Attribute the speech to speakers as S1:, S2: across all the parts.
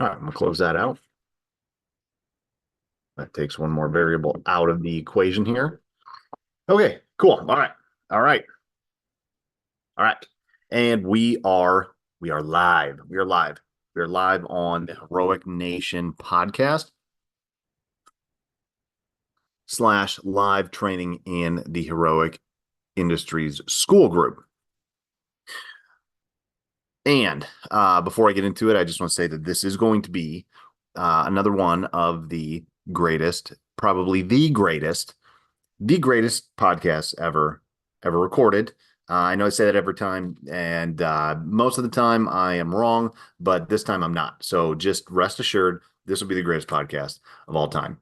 S1: All right, I'm gonna close that out. That takes one more variable out of the equation here. Okay, cool. All right. All right. All right. And we are live. We are live. We are live on the Heroic Nation podcast / live training in the Heroic Industries School Group. And before I get into it, I just want to say that this is going to be another one of the greatest, probably the greatest podcast ever recorded. I know I say that every time, and most of the time I am wrong, but this time I'm not. So just rest assured, this will be the greatest podcast of all time.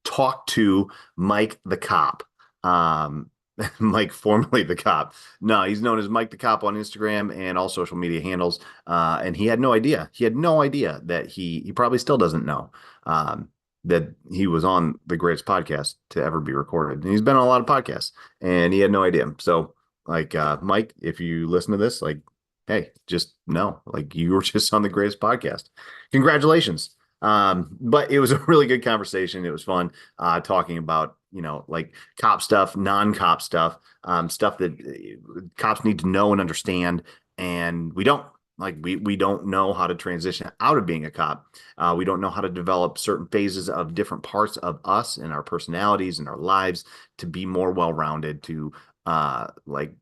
S1: Talk to Mike the Cop. Um, Mike, formerly the Cop. No, he's known as Mike the Cop on Instagram and all social media handles. And he had no idea. He had no idea that he probably still doesn't know that he was on the greatest podcast to ever be recorded. And he's been on a lot of podcasts, and he had no idea. So, like, Mike, if you listen to this, like, hey, just know, like, you were just on the greatest podcast. Congratulations. But it was a really good conversation. It was fun talking about, like cop stuff, non-cop stuff, stuff that cops need to know and understand, and we don't. Like we don't know how to transition out of being a cop. We don't know how to develop certain phases of different parts of us and our personalities and our lives to be more well-rounded, to like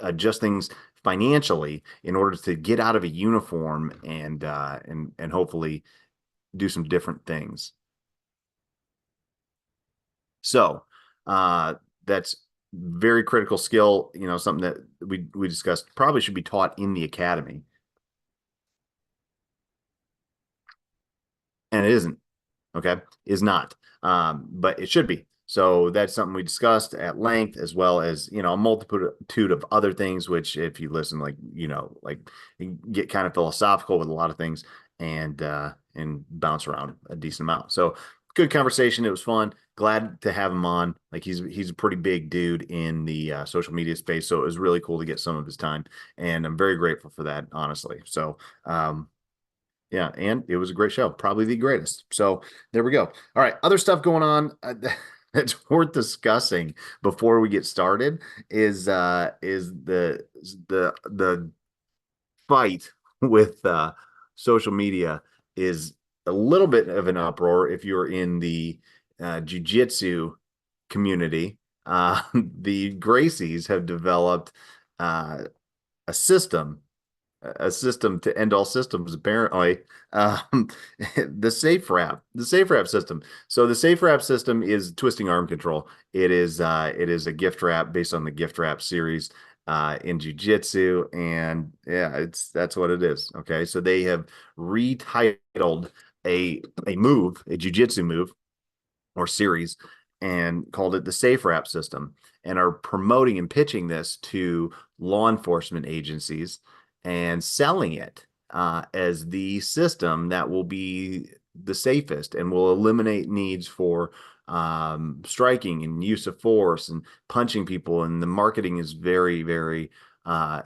S1: adjust things financially in order to get out of a uniform and hopefully do some different things. So that's very critical skill, something that we discussed probably should be taught in the academy. And it isn't, okay? Is not. But it should be. So that's something we discussed at length, as well as, a multitude of other things, which if you listen, like, like you get kind of philosophical with a lot of things and bounce around a decent amount. So good conversation. It was fun. Glad to have him on. Like he's a pretty big dude in the social media space. So it was really cool to get some of his time. And I'm very grateful for that, honestly. So yeah, and it was a great show, probably the greatest. So there we go. All right, other stuff going on that's worth discussing before we get started is the fight with social media is a little bit of an uproar if you're in the jujitsu community. The Gracies have developed uh, a system a system to end all systems, apparently. um, the safe wrap system. So the safe wrap system is twisting arm control. It is a gift wrap based on the gift wrap series in jiu-jitsu, and yeah, that's what it is. Okay, so they have retitled a jiu-jitsu move or series and called it the safe wrap system, and are promoting and pitching this to law enforcement agencies and selling it as the system that will be the safest and will eliminate needs for striking and use of force and punching people. And the marketing is very, very, uh,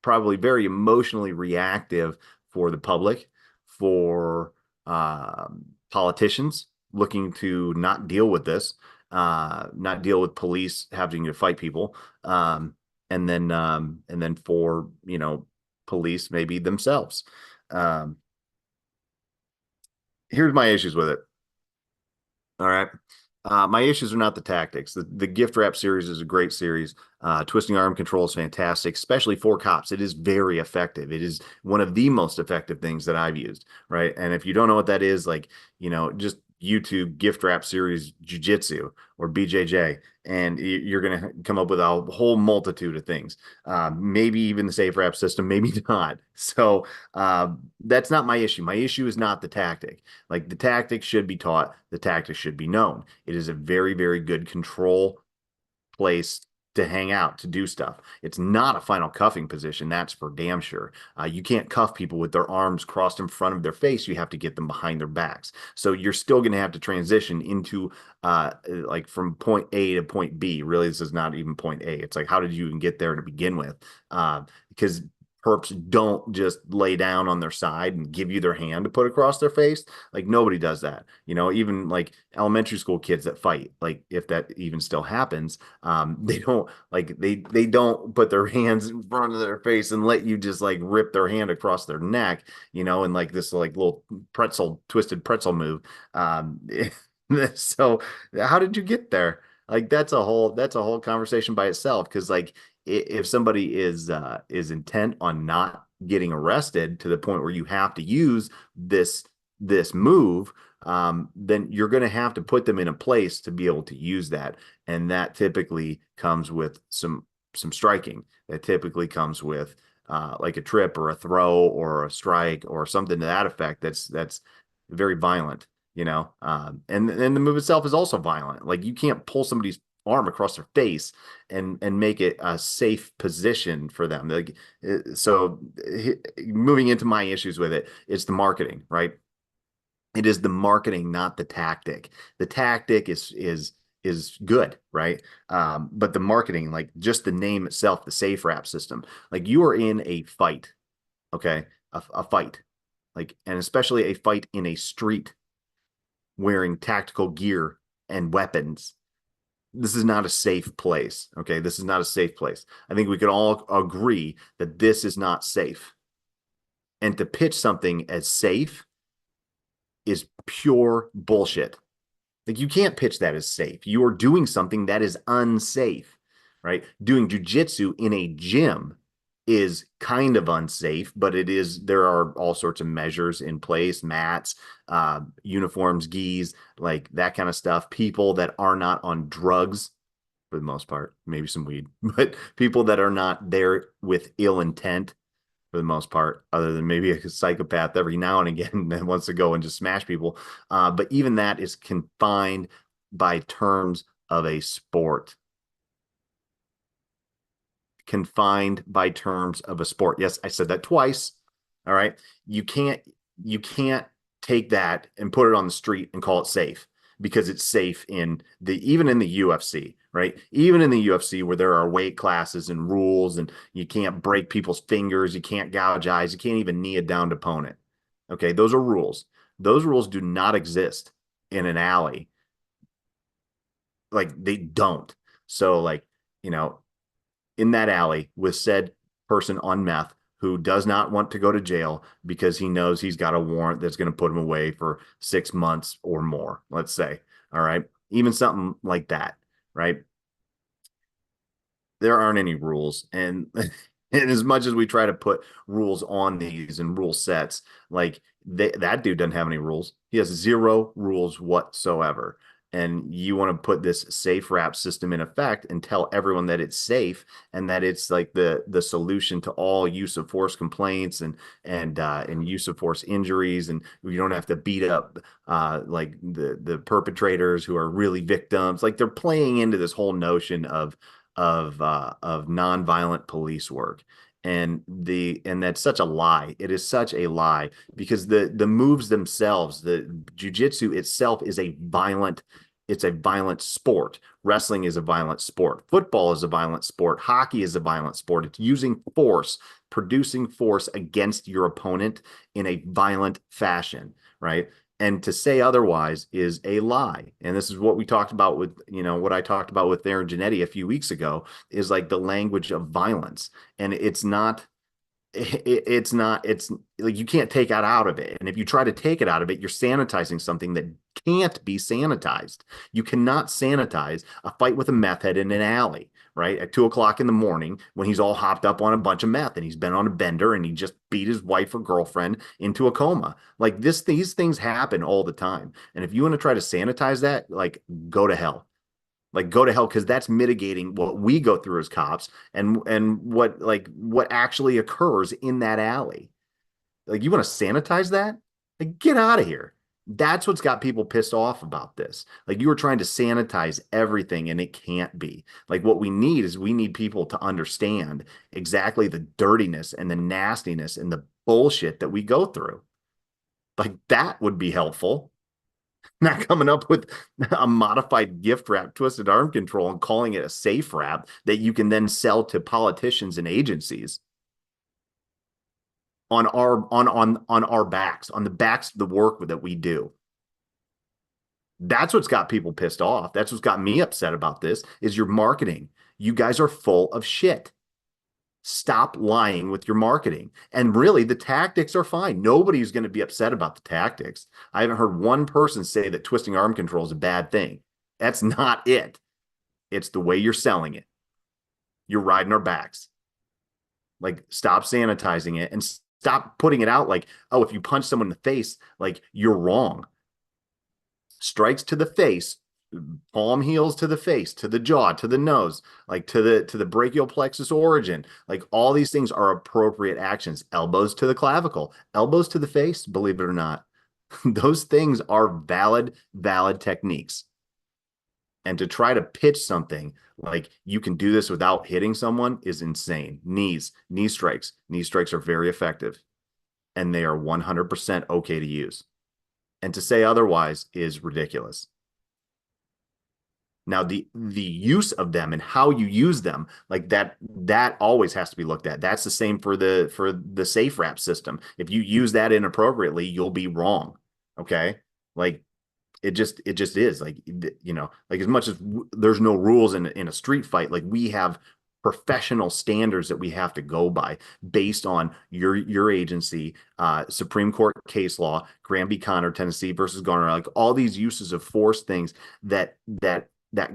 S1: probably very emotionally reactive for the public, for politicians looking to not deal with this, not deal with police having to fight people, and then for police maybe themselves. Um, Here's my issues with it. All right. My issues are not the tactics. The gift wrap series is a great series. Twisting arm control is fantastic, especially for cops. It is very effective. It is one of the most effective things that I've used. Right. And if you don't know what that is, like, just YouTube gift wrap series jujitsu or BJJ, and you're going to come up with a whole multitude of things. Maybe even the safe wrap system, maybe not. So that's not my issue. My issue is not the tactic. Like the tactics should be taught, the tactics should be known. It is a very, very good control place to hang out, to do stuff. It's not a final cuffing position, that's for damn sure. You can't cuff people with their arms crossed in front of their face. You have to get them behind their backs. So you're still going to have to transition into like from point A to point B. Really, this is not even point A. It's like, how did you even get there to begin with? Because perps don't just lay down on their side and give you their hand to put across their face. Like nobody does that. Even like elementary school kids that fight, like if that even still happens, they don't like they don't put their hands in front of their face and let you just like rip their hand across their neck, and like this like little twisted pretzel move. Um, so how did you get there? Like that's a whole conversation by itself. Because like if somebody is intent on not getting arrested to the point where you have to use this move, then you're going to have to put them in a place to be able to use that, and that typically comes with some striking. That typically comes with like a trip or a throw or a strike or something to that effect. That's very violent. And the move itself is also violent. Like you can't pull somebody's arm across their face and make it a safe position for them. Like so, moving into my issues with it, it's the marketing, right? It is the marketing, not the tactic. The tactic is good, right? But the marketing, like just the name itself, the safe wrap system, like you are in a fight, okay, a fight, like, and especially a fight in a street wearing tactical gear and weapons. This is not a safe place. Okay. This is not a safe place. I think we could all agree that this is not safe. And to pitch something as safe is pure bullshit. Like you can't pitch that as safe. You are doing something that is unsafe, right? Doing jujitsu in a gym is kind of unsafe, but there are all sorts of measures in place, mats, uniforms, gis, like that kind of stuff. People that are not on drugs for the most part, maybe some weed, but people that are not there with ill intent for the most part, other than maybe a psychopath every now and again that wants to go and just smash people. But even that is confined by terms of a sport. Confined by terms of a sport. Yes, I said that twice. All right. You can't you can't take that and put it on the street and call it safe, because it's safe even in the UFC, right? Even in the UFC where there are weight classes and rules and you can't break people's fingers, you can't gouge eyes, you can't even knee a downed opponent. Okay, those are rules. Those rules do not exist in an alley. Like they don't. So like, you know, in that alley with said person on meth who does not want to go to jail because he knows he's got a warrant that's going to put him away for 6 months or more, let's say. All right. Even something like that, right? There aren't any rules. And, and as much as we try to put rules on these and rule sets, like that dude doesn't have any rules. He has zero rules whatsoever. And you want to put this safe wrap system in effect and tell everyone that it's safe and that it's like the solution to all use of force complaints and use of force injuries, and you don't have to beat up like the perpetrators who are really victims. Like they're playing into this whole notion of nonviolent police work. And that's such a lie. It is such a lie, because the moves themselves, the jujitsu itself is it's a violent sport. Wrestling is a violent sport. Football is a violent sport. Hockey is a violent sport. It's using force, producing force against your opponent in a violent fashion, right? And to say otherwise is a lie. And this is what we talked about with, what I talked about with Aaron Genetti a few weeks ago, is like the language of violence. And it's like you can't take it out of it. And if you try to take it out of it, you're sanitizing something that can't be sanitized. You cannot sanitize a fight with a meth head in an alley, right? At 2 o'clock in the morning when he's all hopped up on a bunch of meth and he's been on a bender and he just beat his wife or girlfriend into a coma. Like these things happen all the time. And if you want to try to sanitize that, like go to hell. Like go to hell, because that's mitigating what we go through as cops and what actually occurs in that alley. Like you want to sanitize that? Like get out of here. That's what's got people pissed off about this. Like you were trying to sanitize everything and it can't be. Like what we need people to understand exactly the dirtiness and the nastiness and the bullshit that we go through. Like that would be helpful. Not coming up with a modified gift wrap twisted arm control and calling it a safe wrap that you can then sell to politicians and agencies. on our backs, on the backs of the work that we do. That's what's got people pissed off. That's what's got me upset about this is your marketing. You guys are full of shit. Stop lying with your marketing. And really, the tactics are fine. Nobody's going to be upset about the tactics. I haven't heard one person say that twisting arm control is a bad thing. That's not it. It's the way you're selling it. You're riding our backs. Like, stop sanitizing it and stop putting it out like, oh, if you punch someone in the face, like you're wrong. Strikes to the face, palm heels to the face, to the jaw, to the nose, like to the brachial plexus origin. Like all these things are appropriate actions. Elbows to the clavicle, elbows to the face, believe it or not. Those things are valid techniques. And to try to pitch something like you can do this without hitting someone is insane. Knee strikes. Knee strikes are very effective and they are 100% okay to use. And to say otherwise is ridiculous. Now, the use of them and how you use them, like that always has to be looked at. That's the same for the safe wrap system. If you use that inappropriately, you'll be wrong. Okay. Like it just is like, like as much as there's no rules in a street fight, like we have professional standards that we have to go by based on your agency, Supreme Court case law, Granby Connor, Tennessee versus Garner, like all these uses of force things that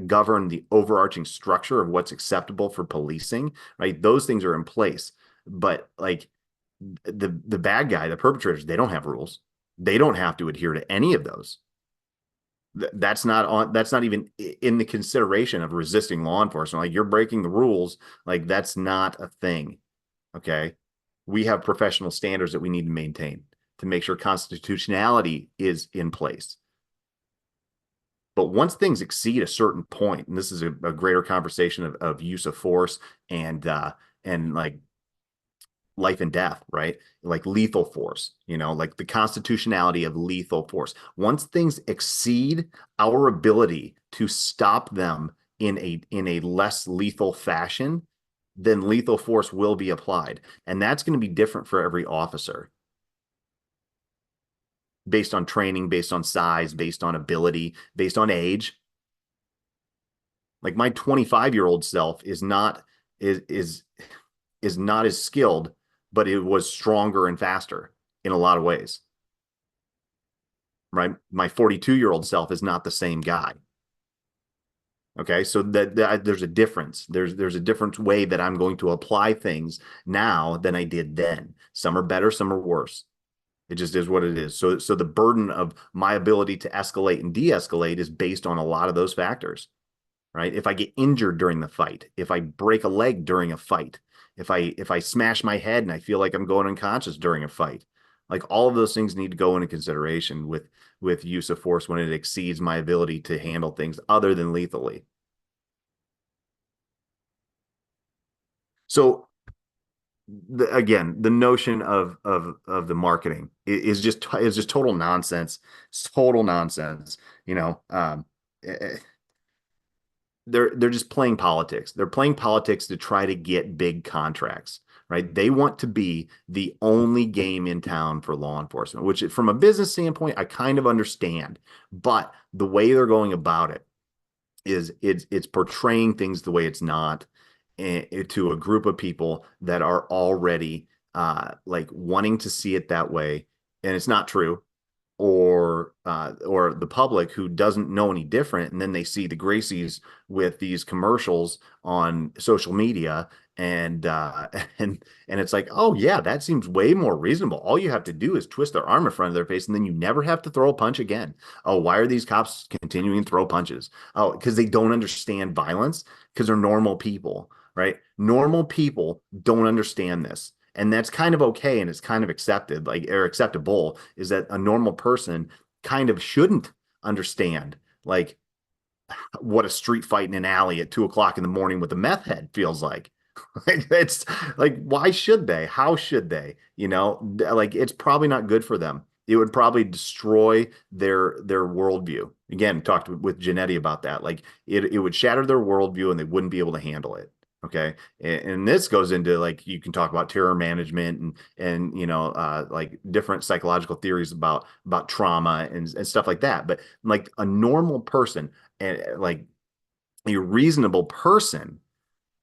S1: govern the overarching structure of what's acceptable for policing, right? Those things are in place. But like the bad guy, the perpetrators, they don't have rules. They don't have to adhere to any of those. That's not even in the consideration of resisting law enforcement. Like you're breaking the rules, like that's not a thing. Okay. We have professional standards that we need to maintain to make sure constitutionality is in place. But once things exceed a certain point, and this is a greater conversation of use of force and like life and death, right? Like lethal force, like the constitutionality of lethal force. Once things exceed our ability to stop them in a less lethal fashion, then lethal force will be applied. And that's going to be different for every officer based on training, based on size, based on ability, based on age. Like my 25-year-old self is not as skilled, but it was stronger and faster in a lot of ways. Right? My 42-year-old self is not the same guy. Okay, so that there's a difference. There's a different way that I'm going to apply things now than I did then. Some are better, some are worse. It just is what it is. So the burden of my ability to escalate and de-escalate is based on a lot of those factors, right? If I get injured during the fight, if I break a leg during a fight, if I smash my head and I feel like I'm going unconscious during a fight, like all of those things need to go into consideration with use of force when it exceeds my ability to handle things other than lethally. So again, the notion of the marketing is just total nonsense. It's total nonsense. They're just playing politics. They're playing politics to try to get big contracts, right? They want to be the only game in town for law enforcement, which from a business standpoint, I kind of understand. But the way they're going about it is it's portraying things the way it's not to a group of people that are already like wanting to see it that way, and it's not true, or the public who doesn't know any different, and then they see the Gracies with these commercials on social media, and and it's like, oh yeah, that seems way more reasonable. All you have to do is twist their arm in front of their face, and then you never have to throw a punch again. Oh, why are these cops continuing to throw punches? Oh, because they don't understand violence, because they're normal people, right? Normal people don't understand this. And that's kind of okay, and it's kind of accepted, like, or acceptable, is that a normal person kind of shouldn't understand like what a street fight in an alley at 2 o'clock in the morning with a meth head feels like. Like it's like, why should they? How should they? Like it's probably not good for them. It would probably destroy their worldview. Again, talked with Janetti about that. Like it would shatter their worldview and they wouldn't be able to handle it. Okay. And this goes into like, you can talk about terror management and, like different psychological theories about trauma and stuff like that. But like a normal person and like a reasonable person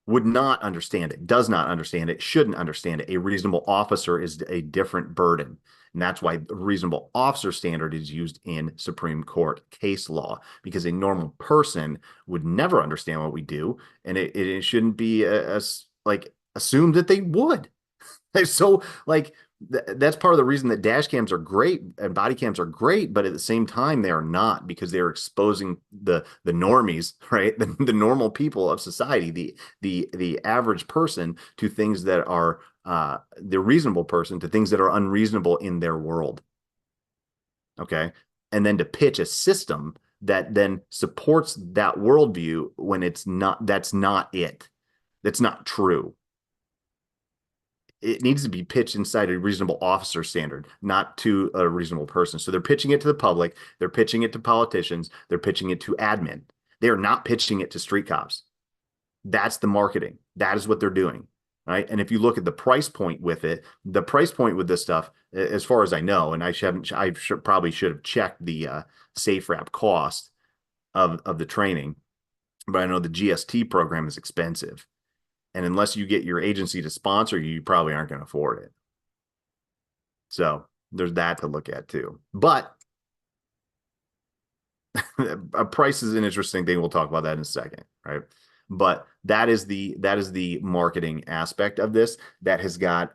S1: would not understand it, does not understand it, shouldn't understand it. A reasonable officer is a different burden. And that's why the reasonable officer standard is used in Supreme Court case law, because a normal person would never understand what we do. And it shouldn't be like assumed that they would. So like that's part of the reason that dash cams are great and body cams are great, but at the same time they are not, because they're exposing the normies, right? The normal people of society, the average person to things that are the reasonable person to things that are unreasonable in their world. Okay. And then to pitch a system that then supports that worldview when it's not, that's not it. That's not true. It needs to be pitched inside a reasonable officer standard, not to a reasonable person. So they're pitching it to the public, they're pitching it to politicians, they're pitching it to admin. They are not pitching it to street cops. That's the marketing. That is what they're doing. Right. And if you look at the price point with it, the price point with this stuff, as far as I know, and probably should have checked the safe wrap cost of the training, but I know the GST program is expensive. And unless you get your agency to sponsor you, you probably aren't going to afford it. So there's that to look at too. But a price is an interesting thing. We'll talk about that in a second, right? But that is the marketing aspect of this that has got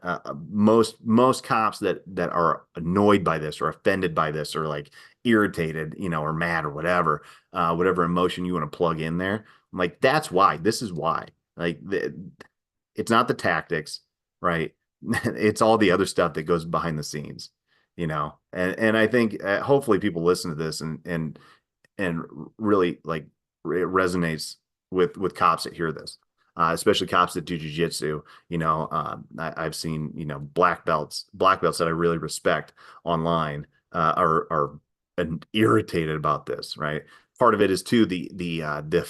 S1: most cops that are annoyed by this or offended by this or like irritated, or mad or whatever emotion you want to plug in there. Like that's why. This is why. Like it's not the tactics, right? It's all the other stuff that goes behind the scenes, and I think hopefully people listen to this and really like it resonates with cops that hear this, especially cops that do jujitsu. I've seen black belts that I really respect online are irritated about this. Right, part of it is too the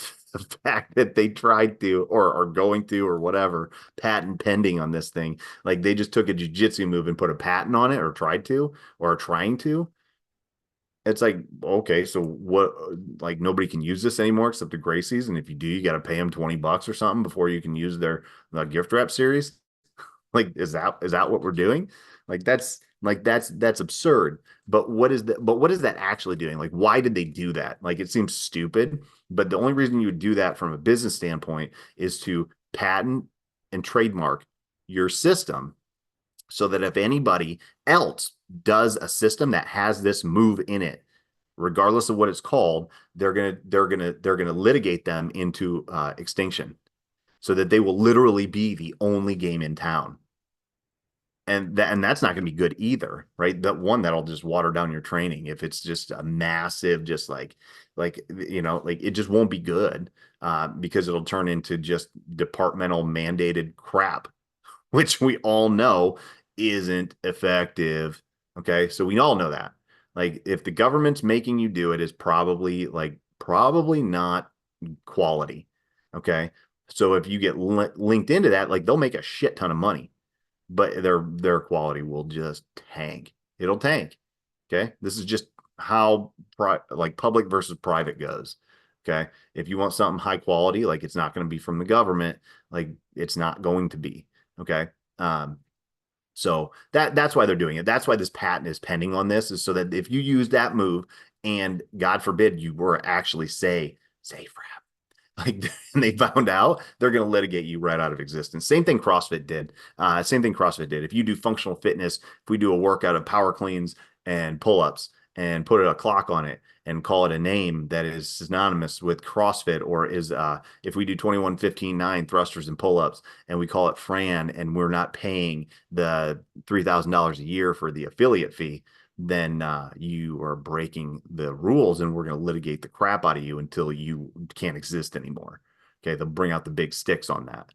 S1: fact that they tried to or are going to or whatever patent pending on this thing. Like they just took a jujitsu move and put a patent on it or tried to or are trying to. It's like, okay, so what, like nobody can use this anymore except the Gracies. And if you do, you got to pay them $20 or something before you can use their gift wrap series. Like, is that what we're doing? That's absurd. But what is that actually doing? Like, why did they do that? Like, it seems stupid, but the only reason you would do that from a business standpoint is to patent and trademark your system so that if anybody else does a system that has this move in it, regardless of what it's called, they're gonna litigate them into extinction, so that they will literally be the only game in town. And that's not going to be good either, right? That'll just water down your training if it's just a massive, just like it just won't be good because it'll turn into just departmental mandated crap, which we all know isn't effective. Okay. So we all know that. Like if the government's making you do it, is probably not quality. Okay. So if you get linked into that, like they'll make a shit ton of money, but their quality will just tank. It'll tank. Okay. This is just how like public versus private goes. Okay. If you want something high quality, like it's not going to be from the government, like it's not going to be. Okay. Um, so that's why they're doing it. That's why this patent is pending on this, is so that if you use that move and God forbid you were actually say safe rap, like and they found out, they're going to litigate you right out of existence. Same thing CrossFit did. Same thing CrossFit did. If you do functional fitness, if we do a workout of power cleans and pull-ups and put a clock on it and call it a name that is synonymous with CrossFit, or is if we do 21 15 9 thrusters and pull-ups and we call it Fran and we're not paying the $3,000 a year for the affiliate fee, then you are breaking the rules and we're going to litigate the crap out of you until you can't exist anymore. Okay. They'll bring out the big sticks on that,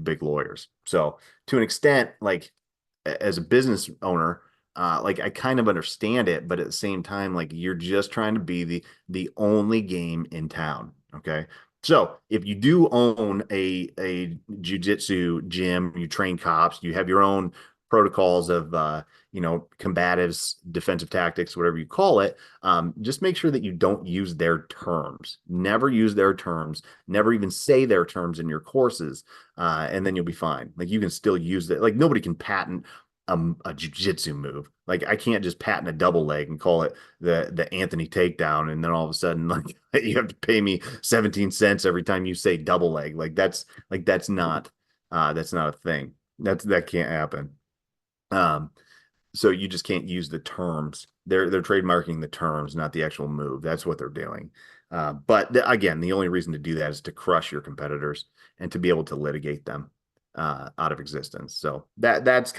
S1: big lawyers. So to an extent, like as a business owner, like I kind of understand it, but at the same time, like you're just trying to be the only game in town. Okay. So if you do own a jujitsu gym, you train cops, you have your own protocols of combatives, defensive tactics, whatever you call it. Just make sure that you don't use their terms. Never use their terms. Never even say their terms in your courses, and then you'll be fine. Like you can still use that. Like nobody can patent a jujitsu move. Like I can't just patent a double leg and call it the Anthony takedown, and then all of a sudden, like you have to pay me 17 cents every time you say double leg. That's not a thing. That can't happen. Um, so you just can't use the terms. They're trademarking the terms, not the actual move. That's what they're doing. But again, the only reason to do that is to crush your competitors and to be able to litigate them out of existence. So that's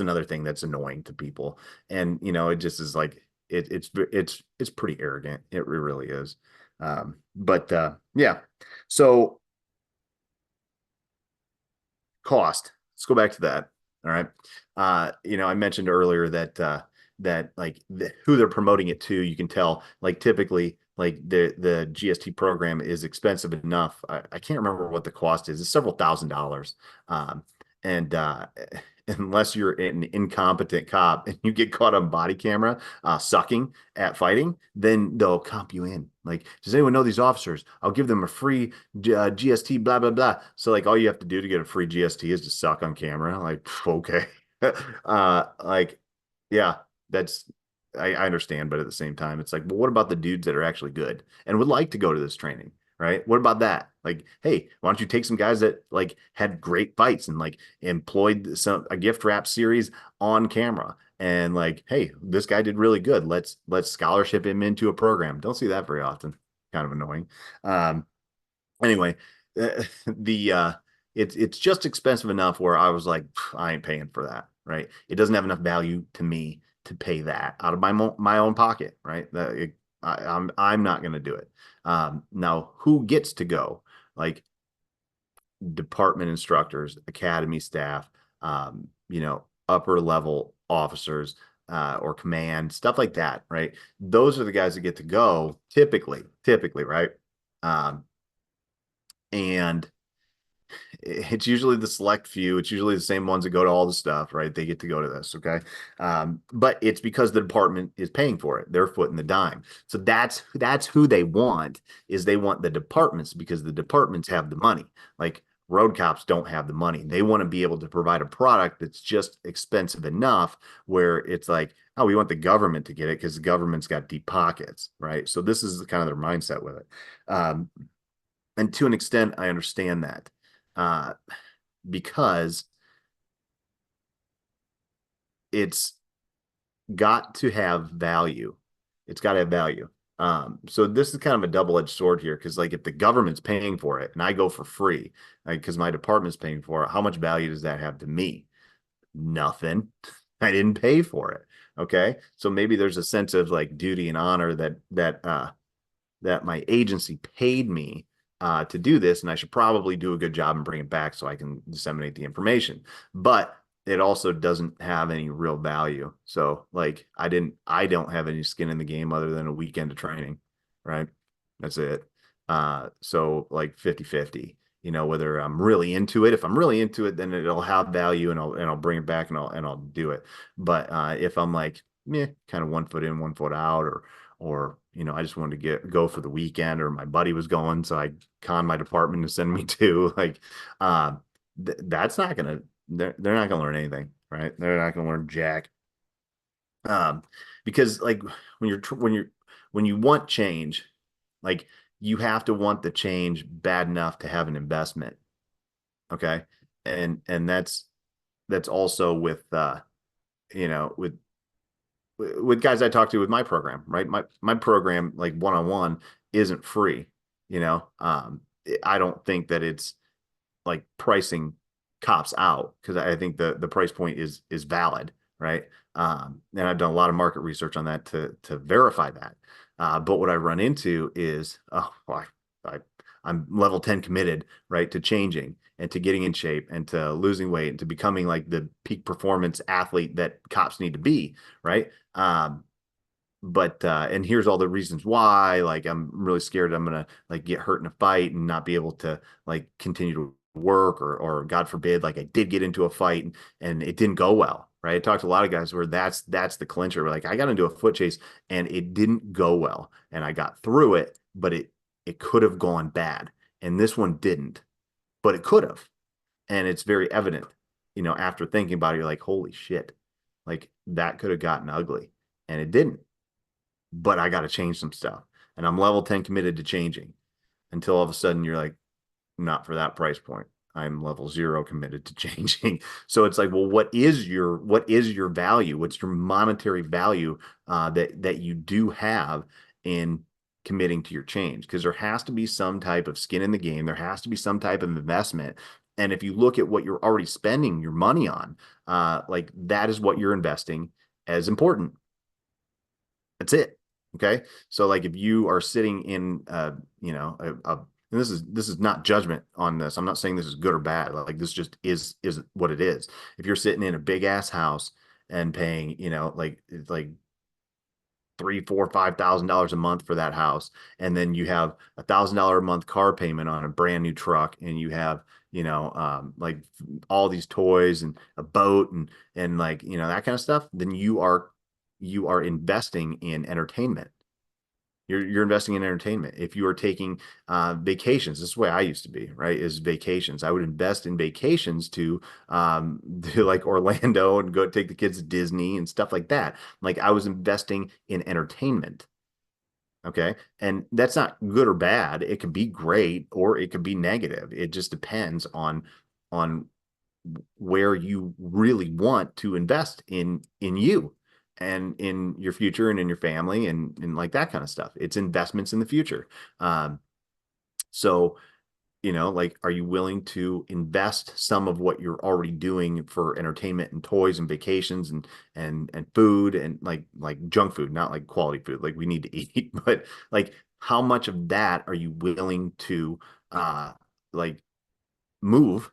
S1: another thing that's annoying to people. And it just is like it's pretty arrogant. It really is. But yeah. So cost. Let's go back to that. All right. I mentioned earlier that like who they're promoting it to, you can tell like typically like the GST program is expensive enough. I can't remember what the cost is. It's several $1,000s. And unless you're an incompetent cop and you get caught on body camera sucking at fighting, then they'll comp you in. Like, does anyone know these officers? I'll give them a free GST, blah, blah, blah. So, like, all you have to do to get a free GST is to suck on camera. Like, okay. Like, yeah, that's, I understand. But at the same time, it's like, well, what about the dudes that are actually good and would like to go to this training? Right? What about that? Like, hey, why don't you take some guys that like had great fights and like employed a gift wrap series on camera and like, hey, this guy did really good. Let's scholarship him into a program. Don't see that very often. Kind of annoying. Um, anyway, the it's just expensive enough where I was like, I ain't paying for that. Right? It doesn't have enough value to me to pay that out of my own pocket. Right? I'm not going to do it. Now, who gets to go? Like department instructors, academy staff, upper level officers or command, stuff like that, right? Those are the guys that get to go typically, right? Um, and it's usually the select few. It's usually the same ones that go to all the stuff, right? They get to go to this, okay? But it's because the department is paying for it. They're footing the dime. So that's who they want is they want the departments because the departments have the money. Like road cops don't have the money. They want to be able to provide a product that's just expensive enough where it's like, oh, we want the government to get it because the government's got deep pockets, right? So this is kind of their mindset with it. And to an extent, I understand that uh, because it's got to have value. It's got to have value. So this is kind of a double-edged sword here because, like, if the government's paying for it and I go for free, like, because my department's paying for it, how much value does that have to me? Nothing. I didn't pay for it. Okay, so maybe there's a sense of like duty and honor that my agency paid me to do this, and I should probably do a good job and bring it back so I can disseminate the information. But it also doesn't have any real value. So like I don't have any skin in the game other than a weekend of training, right? That's it. So like 50-50, whether I'm really into it. If I'm really into it, then it'll have value and I'll bring it back and I'll do it. But if I'm like, meh, kind of 1 foot in, 1 foot out, or I just wanted to go for the weekend, or my buddy was going, so I conned my department to send me to like, that's not gonna they're not gonna learn anything, right? They're not gonna learn jack. Um, because like when you want change, like you have to want the change bad enough to have an investment, okay? And that's also with you know with with guys I talk to with my program, right? My program, like one-on-one, isn't free. I don't think that it's like pricing cops out because I think the price point is valid, right? And I've done a lot of market research on that to verify that. But what I run into is, oh, well, I I'm level 10 committed, right, to changing and to getting in shape and to losing weight and to becoming like the peak performance athlete that cops need to be, right? but and here's all the reasons why. Like, I'm really scared I'm gonna like get hurt in a fight and not be able to like continue to work, or God forbid, like I did get into a fight and it didn't go well. Right. I talked to a lot of guys where that's the clincher. Like, I got into a foot chase and it didn't go well. And I got through it, but it could have gone bad. And this one didn't, but it could have. And it's very evident, after thinking about it, you're like, holy shit, like that could have gotten ugly. And it didn't, but I got to change some stuff. And I'm level 10 committed to changing, until all of a sudden you're like, not for that price point. I'm level 0 committed to changing. So it's like, well, what is your value? What's your monetary value that you do have in committing to your change? Because there has to be some type of skin in the game. There has to be some type of investment. And if you look at what you're already spending your money on, like that is what you're investing as important. That's it. Okay. So like if you are sitting in and this is not judgment on this. I'm not saying this is good or bad. Like this just is what it is. If you're sitting in a big ass house and paying, like it's like three, four, $5,000 a month for that house, and then you have $1,000 a month car payment on a brand new truck, and you have like all these toys and a boat and like that kind of stuff, then you are investing in entertainment. You're investing in entertainment. If you are taking vacations, this is the way I used to be, right? Is vacations. I would invest in vacations to like Orlando and go take the kids to Disney and stuff like that. Like I was investing in entertainment. Okay. And that's not good or bad. It could be great or it could be negative. It just depends on where you really want to invest in you and in your future and in your family and like that kind of stuff. It's investments in the future. So like, are you willing to invest some of what you're already doing for entertainment and toys and vacations and food and like junk food, not like quality food, like we need to eat, but like how much of that are you willing to like move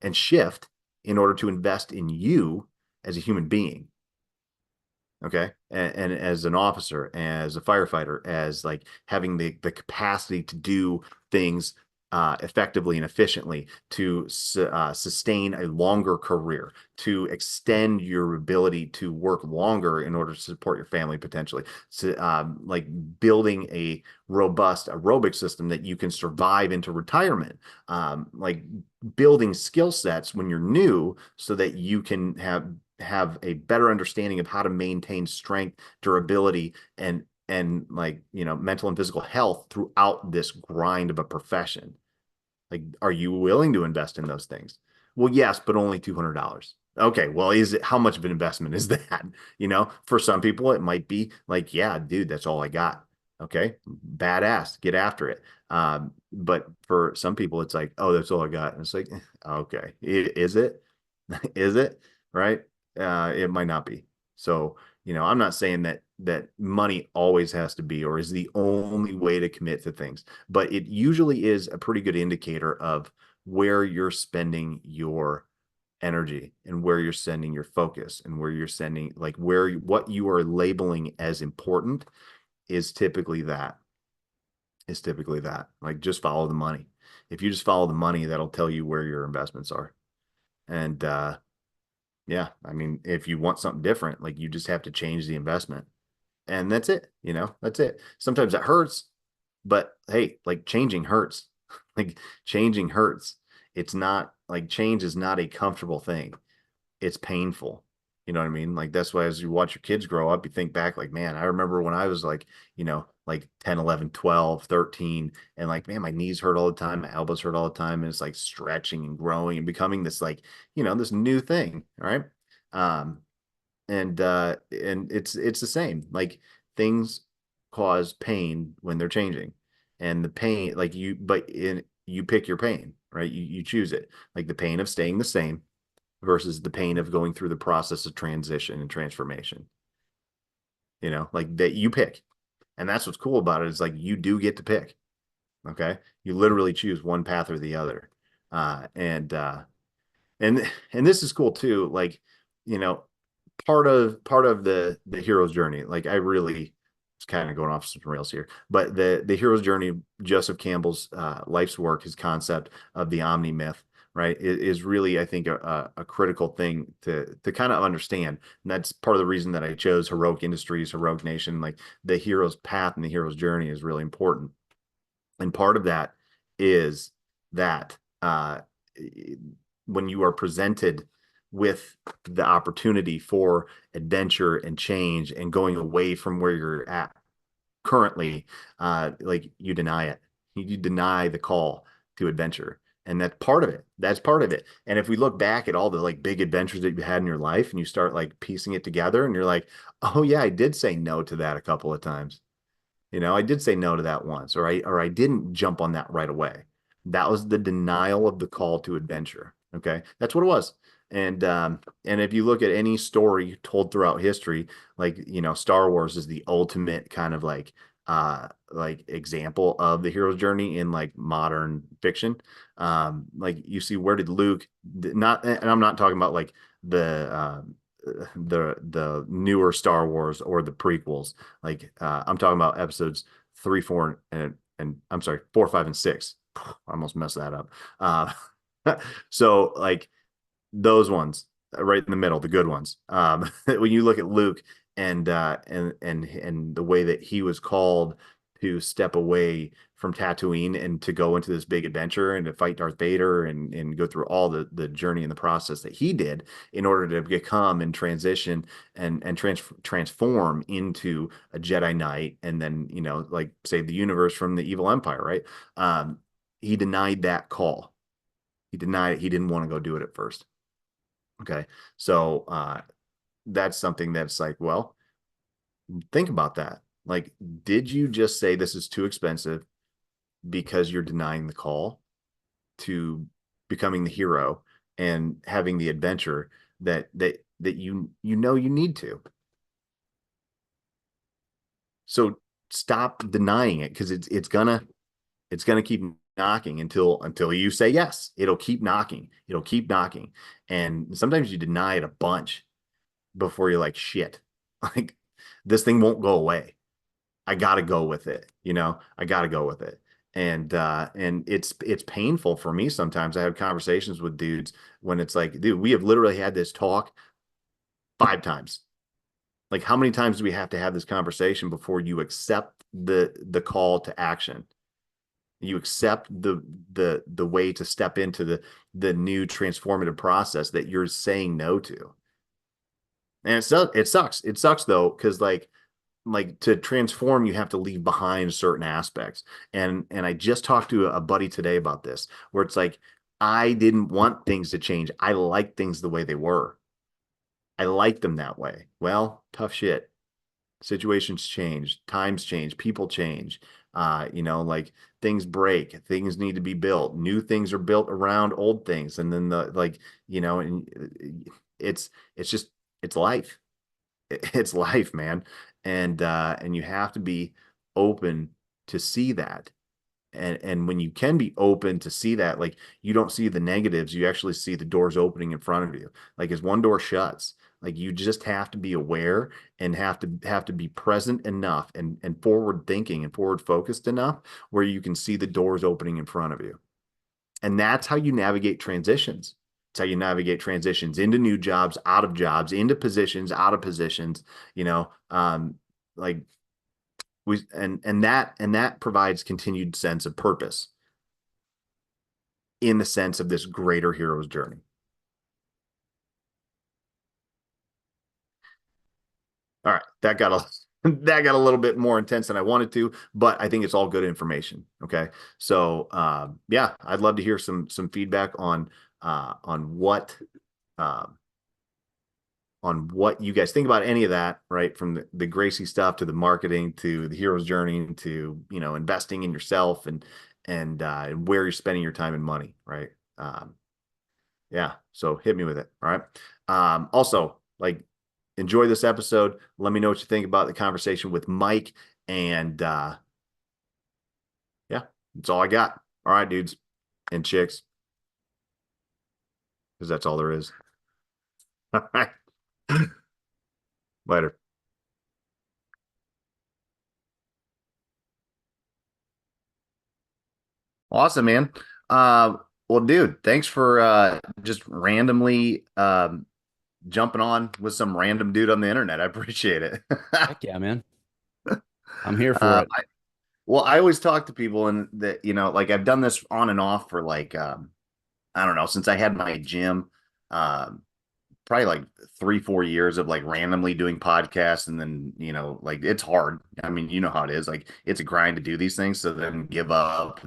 S1: and shift in order to invest in you as a human being? Okay. And as an officer, as a firefighter, as like having the capacity to do things effectively and efficiently, to sustain a longer career, to extend your ability to work longer in order to support your family potentially. So, like building a robust aerobic system that you can survive into retirement, like building skill sets when you're new so that you can have a better understanding of how to maintain strength, durability, and like mental and physical health throughout this grind of a profession. Like, are you willing to invest in those things? Well, yes, but only $200. Okay, well, is it how much of an investment is that? For some people, it might be like, yeah, dude, that's all I got. Okay, badass, get after it. But for some people, it's like, oh, that's all I got. And it's like, okay, is it? Is it? Right? It might not be. So, I'm not saying that money always has to be or is the only way to commit to things, but it usually is a pretty good indicator of where you're spending your energy and where you're sending your focus and where you're sending like what you are labeling as important is typically that like just follow the money. If you just follow the money, that'll tell you where your investments are. And yeah, I mean, if you want something different, like you just have to change the investment. And that's it, that's it. Sometimes it hurts, but hey, like changing hurts. Like changing hurts. It's not like change is not a comfortable thing. It's painful. You know what I mean? Like that's why as you watch your kids grow up, you think back like, man, I remember when I was like 10, 11, 12, 13, and like, man, my knees hurt all the time, my elbows hurt all the time, and it's like stretching and growing and becoming this like, this new thing, all right? Um, and it's the same. Like things cause pain when they're changing. And the pain, like you pick your pain, right? You choose it. Like the pain of staying the same versus the pain of going through the process of transition and transformation. Like that you pick. And that's what's cool about it is like you do get to pick. Okay. You literally choose one path or the other. And and this is cool too. Like, you know, part of the hero's journey. Like I really, it's kind of going off some rails here, but the hero's journey, Joseph Campbell's life's work, his concept of the omni myth, right, is really, I think, a critical thing to kind of understand. And that's part of the reason that I chose Heroic Industries, Heroic Nation. Like the hero's path and the hero's journey is really important. And part of that is that when you are presented with the opportunity for adventure and change and going away from where you're at currently, like you deny it. You deny the call to adventure. And that's part of it. That's part of it. And if we look back at all the like big adventures that you had in your life and you start like piecing it together and you're like, oh yeah, I did say no to that a couple of times. I did say no to that once, or I didn't jump on that right away. That was the denial of the call to adventure. Okay, that's what it was. And if you look at any story told throughout history, like Star Wars is the ultimate kind of like example of the hero's journey in like modern fiction. Like you see, where did Luke not? And I'm not talking about like the newer Star Wars or the prequels. Like I'm talking about episodes 3, 4, and I'm sorry, 4, 5, and 6. I almost messed that up. So like those ones right in the middle, the good ones. When you look at Luke and the way that he was called to step away from Tatooine and to go into this big adventure and to fight Darth Vader and go through all the journey and the process that he did in order to become and transition and transform into a Jedi Knight and then like save the universe from the evil empire, right? He denied that call. He denied it. He didn't want to go do it at first. Okay. So that's something that's like, well, think about that. Like, did you just say this is too expensive because you're denying the call to becoming the hero and having the adventure that you need to? So stop denying it because it's gonna keep knocking until you say yes. It'll keep knocking. It'll keep knocking. And sometimes you deny it a bunch before you're like, shit, like this thing won't go away. I gotta go with it. I gotta go with it. And it's painful for me sometimes. I have conversations with dudes when it's like, dude, we have literally had this talk 5 times. Like, how many times do we have to have this conversation before you accept the call to action? You accept the way to step into the new transformative process that you're saying no to. And it sucks. It sucks though, because like to transform, you have to leave behind certain aspects. And I just talked to a buddy today about this, where it's like, I didn't want things to change. I like things the way they were. I like them that way. Well, tough shit. Situations change, times change, people change. Like things break, things need to be built. New things are built around old things. And then and it's just it's life. It's life, man. And you have to be open to see that. And when you can be open to see that, like you don't see the negatives, you actually see the doors opening in front of you. Like as one door shuts, like you just have to be aware and have to be present enough and forward thinking and forward focused enough where you can see the doors opening in front of you. And that's how you navigate transitions. It's how you navigate transitions into new jobs, out of jobs, into positions, out of positions, you know, like and that provides continued sense of purpose in the sense of this greater hero's journey. All right, that got a that got a little bit more intense than I wanted to, but I think it's all good information. Okay, so yeah, I'd love to hear some feedback on um, on what you guys think about any of that, right? From the Gracie stuff to the marketing to the hero's journey to investing in yourself and where you're spending your time and money, right? Yeah, so hit me with it. All right. Also, like, enjoy this episode. Let me know what you think about the conversation with Mike. And yeah, that's all I got. All right, dudes and chicks, because that's all there is. All right. Later. Awesome, man. Well, dude, thanks for just randomly jumping on with some random dude on the internet. I appreciate it.
S2: Heck yeah, man. I'm here for
S1: uh,
S2: it.
S1: well, I always talk to people, and that like I've done this on and off for like I don't know, since I had my gym. Um, Probably like 3 4 years of like randomly doing podcasts, and then like it's hard. I mean, you know how it is, like it's a grind to do these things, so then give up.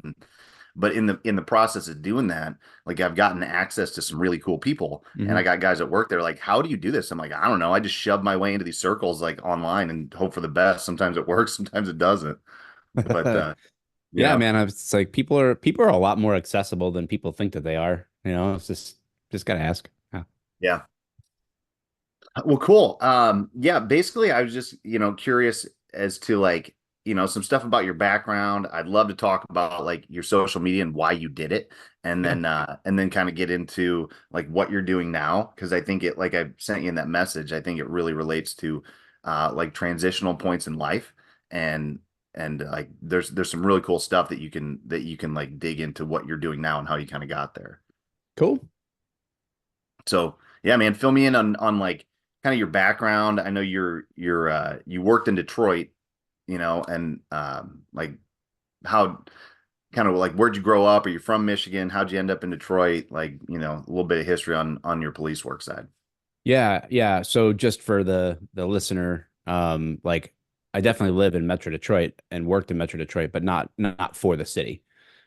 S1: But in the process of doing that, like I've gotten access to some really cool people, and
S2: Hmm.
S1: I got guys at work, they're like, how do you do this? I'm like, I don't know, I just shove my way into these circles like online and hope for the best. Sometimes it works, sometimes it doesn't. But you
S2: Yeah,
S1: know
S2: man. It's like people are a lot more accessible than people think that they are. It's just gotta ask. Yeah.
S1: yeah. Well, cool. Yeah, basically I was just, curious as to like, some stuff about your background. I'd love to talk about like your social media and why you did it.
S2: Yeah.
S1: And then kind of get into like what you're doing now. Cause I think it, like I sent you in that message, I think it really relates to like transitional points in life. And like there's some really cool stuff that you can like dig into what you're doing now and how you kind of got there.
S2: Cool.
S1: So yeah, man, fill me in on like kind of your background. I know you worked in Detroit, and like how kind of like where'd you grow up? Are you from Michigan? How'd you end up in Detroit? Like, a little bit of history on your police work side.
S2: Yeah, yeah. So just for the listener, like I definitely live in Metro Detroit and worked in Metro Detroit, but not for the city.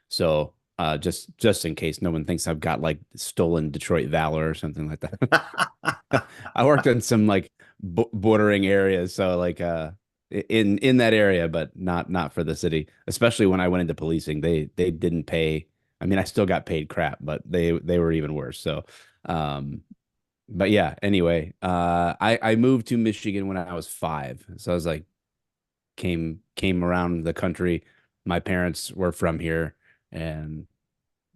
S2: So just in case no one thinks I've got like stolen Detroit valor or something like that. I worked in some like b bordering areas, so like in that area, but not for the city. Especially when I went into policing, they didn't pay. I mean, I still got paid crap, but they were even worse. So but yeah, anyway, I moved to Michigan when I was 5. So I was like came around the country. My parents were from here, and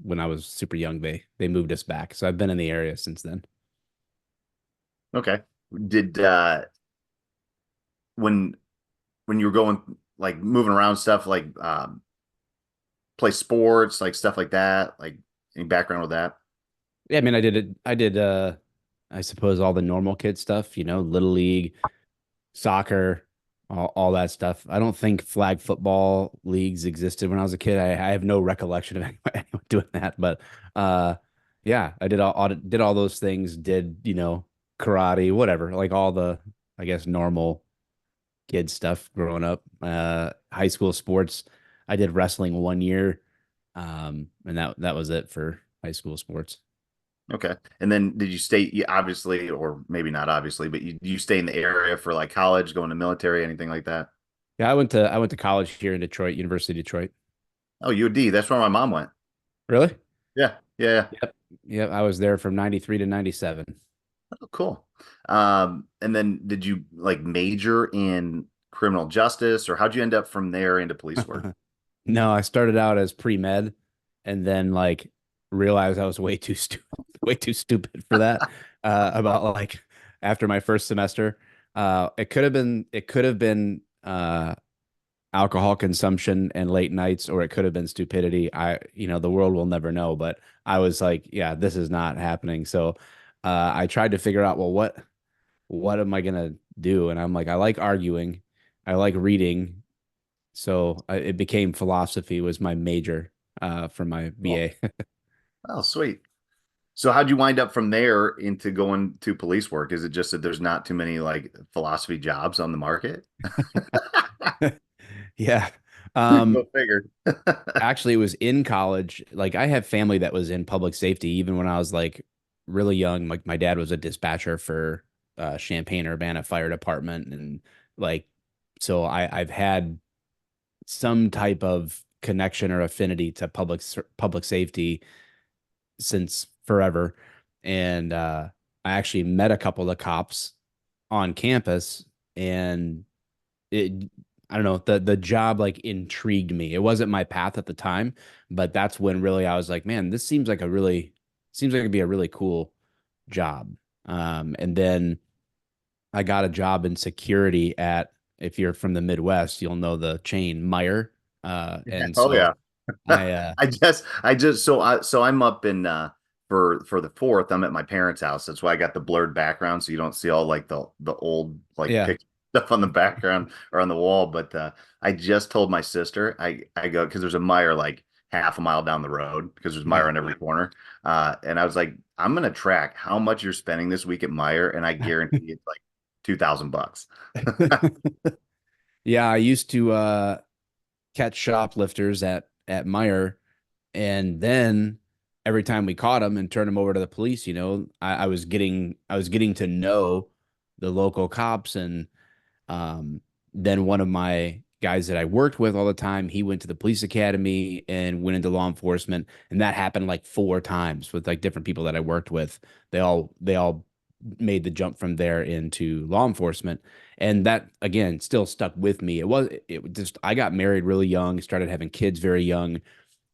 S2: when I was super young, they moved us back. So I've been in the area since then.
S1: Okay. Did when when you were going like moving around stuff like play sports, like stuff like that, like any background with that?
S2: Yeah, I mean, I did I suppose all the normal kid stuff, little league, soccer, all that stuff. I don't think flag football leagues existed when I was a kid. I have no recollection of anyone doing that, but uh, yeah, I did all those things. Did karate, whatever, like all the I guess normal kid stuff growing up. High school sports, I did wrestling 1 year, and that was it for high school sports.
S1: Okay. And then did you stay, you obviously, or maybe not obviously, but you stay in the area for like college, going to military, anything like that?
S2: Yeah, I went to college here in Detroit, University of Detroit.
S1: Oh, UD. That's where my mom went.
S2: Really?
S1: Yeah. Yeah.
S2: Yep. Yep. I was there from 93 to 97.
S1: Oh, cool. And then did you like major in criminal justice, or how'd you end up from there into police work?
S2: No, I started out as pre-med and then like realized I was way too stupid, way too stupid for that. About like after my first semester. It could have been alcohol consumption and late nights, or it could have been stupidity. The world will never know, but I was like, yeah, this is not happening. So I tried to figure out, well, what am I gonna do? And I'm like, I like arguing, I like reading, so it became philosophy was my major for my
S1: Cool.
S2: BA.
S1: Oh, sweet. So how'd you wind up from there into going to police work? Is it just that there's not too many like philosophy jobs on the market?
S2: Yeah.
S1: Go figure.
S2: Actually, it was in college. Like I have family that was in public safety even when I was like really young. Like my dad was a dispatcher for Champaign-Urbana Fire Department, and like so I've had some type of connection or affinity to public safety since forever. And I actually met a couple of cops on campus, and it I don't know, the job like intrigued me. It wasn't my path at the time, but that's when really I was like, man, this seems like it'd be a really cool job. And then I got a job in security at, if you're from the Midwest, you'll know the chain Meyer. And
S1: Oh
S2: so
S1: yeah.
S2: I,
S1: So I'm up in for the fourth, I'm at my parents' house. That's why I got the blurred background so you don't see all like the old like
S2: yeah,
S1: picture stuff on the background or on the wall. But I just told my sister I go because there's a Meyer like half a mile down the road because there's Meyer
S2: right.
S1: on every corner. And I was like, I'm gonna track how much you're spending this week at Meyer, and I guarantee it's like $2,000.
S2: Yeah, I used to catch shoplifters at Meyer, and then every time we caught them and turned them over to the police, I was getting to know the local cops, and then one of my guys that I worked with all the time, he went to the police academy and went into law enforcement, and that happened like four times with like different people that I worked with. They all made the jump from there into law enforcement, and that again still stuck with me. It just I got married really young, started having kids very young,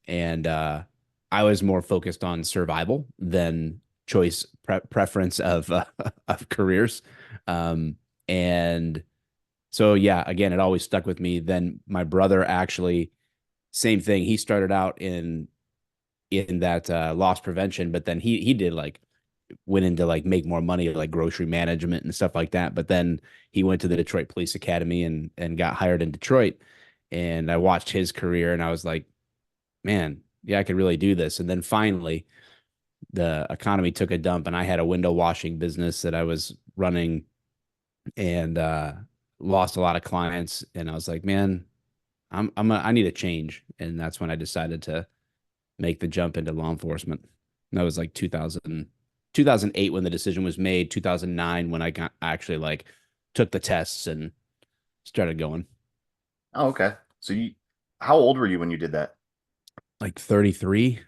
S2: and I was more focused on survival than preference of of careers. And so yeah, again, it always stuck with me. Then my brother actually, same thing. He started out in that loss prevention, but then he did like went into like make more money like grocery management and stuff like that. But then he went to the Detroit Police Academy and got hired in Detroit. And I watched his career and I was like, man, yeah, I could really do this. And then finally, the economy took a dump, and I had a window washing business that I was running, and lost a lot of clients. And I was like, man, I need a change. And that's when I decided to make the jump into law enforcement. And that was like 2008 when the decision was made, 2009 when I got actually like took the tests and started going.
S1: Oh, okay. How old were you when you did that?
S2: Like 33.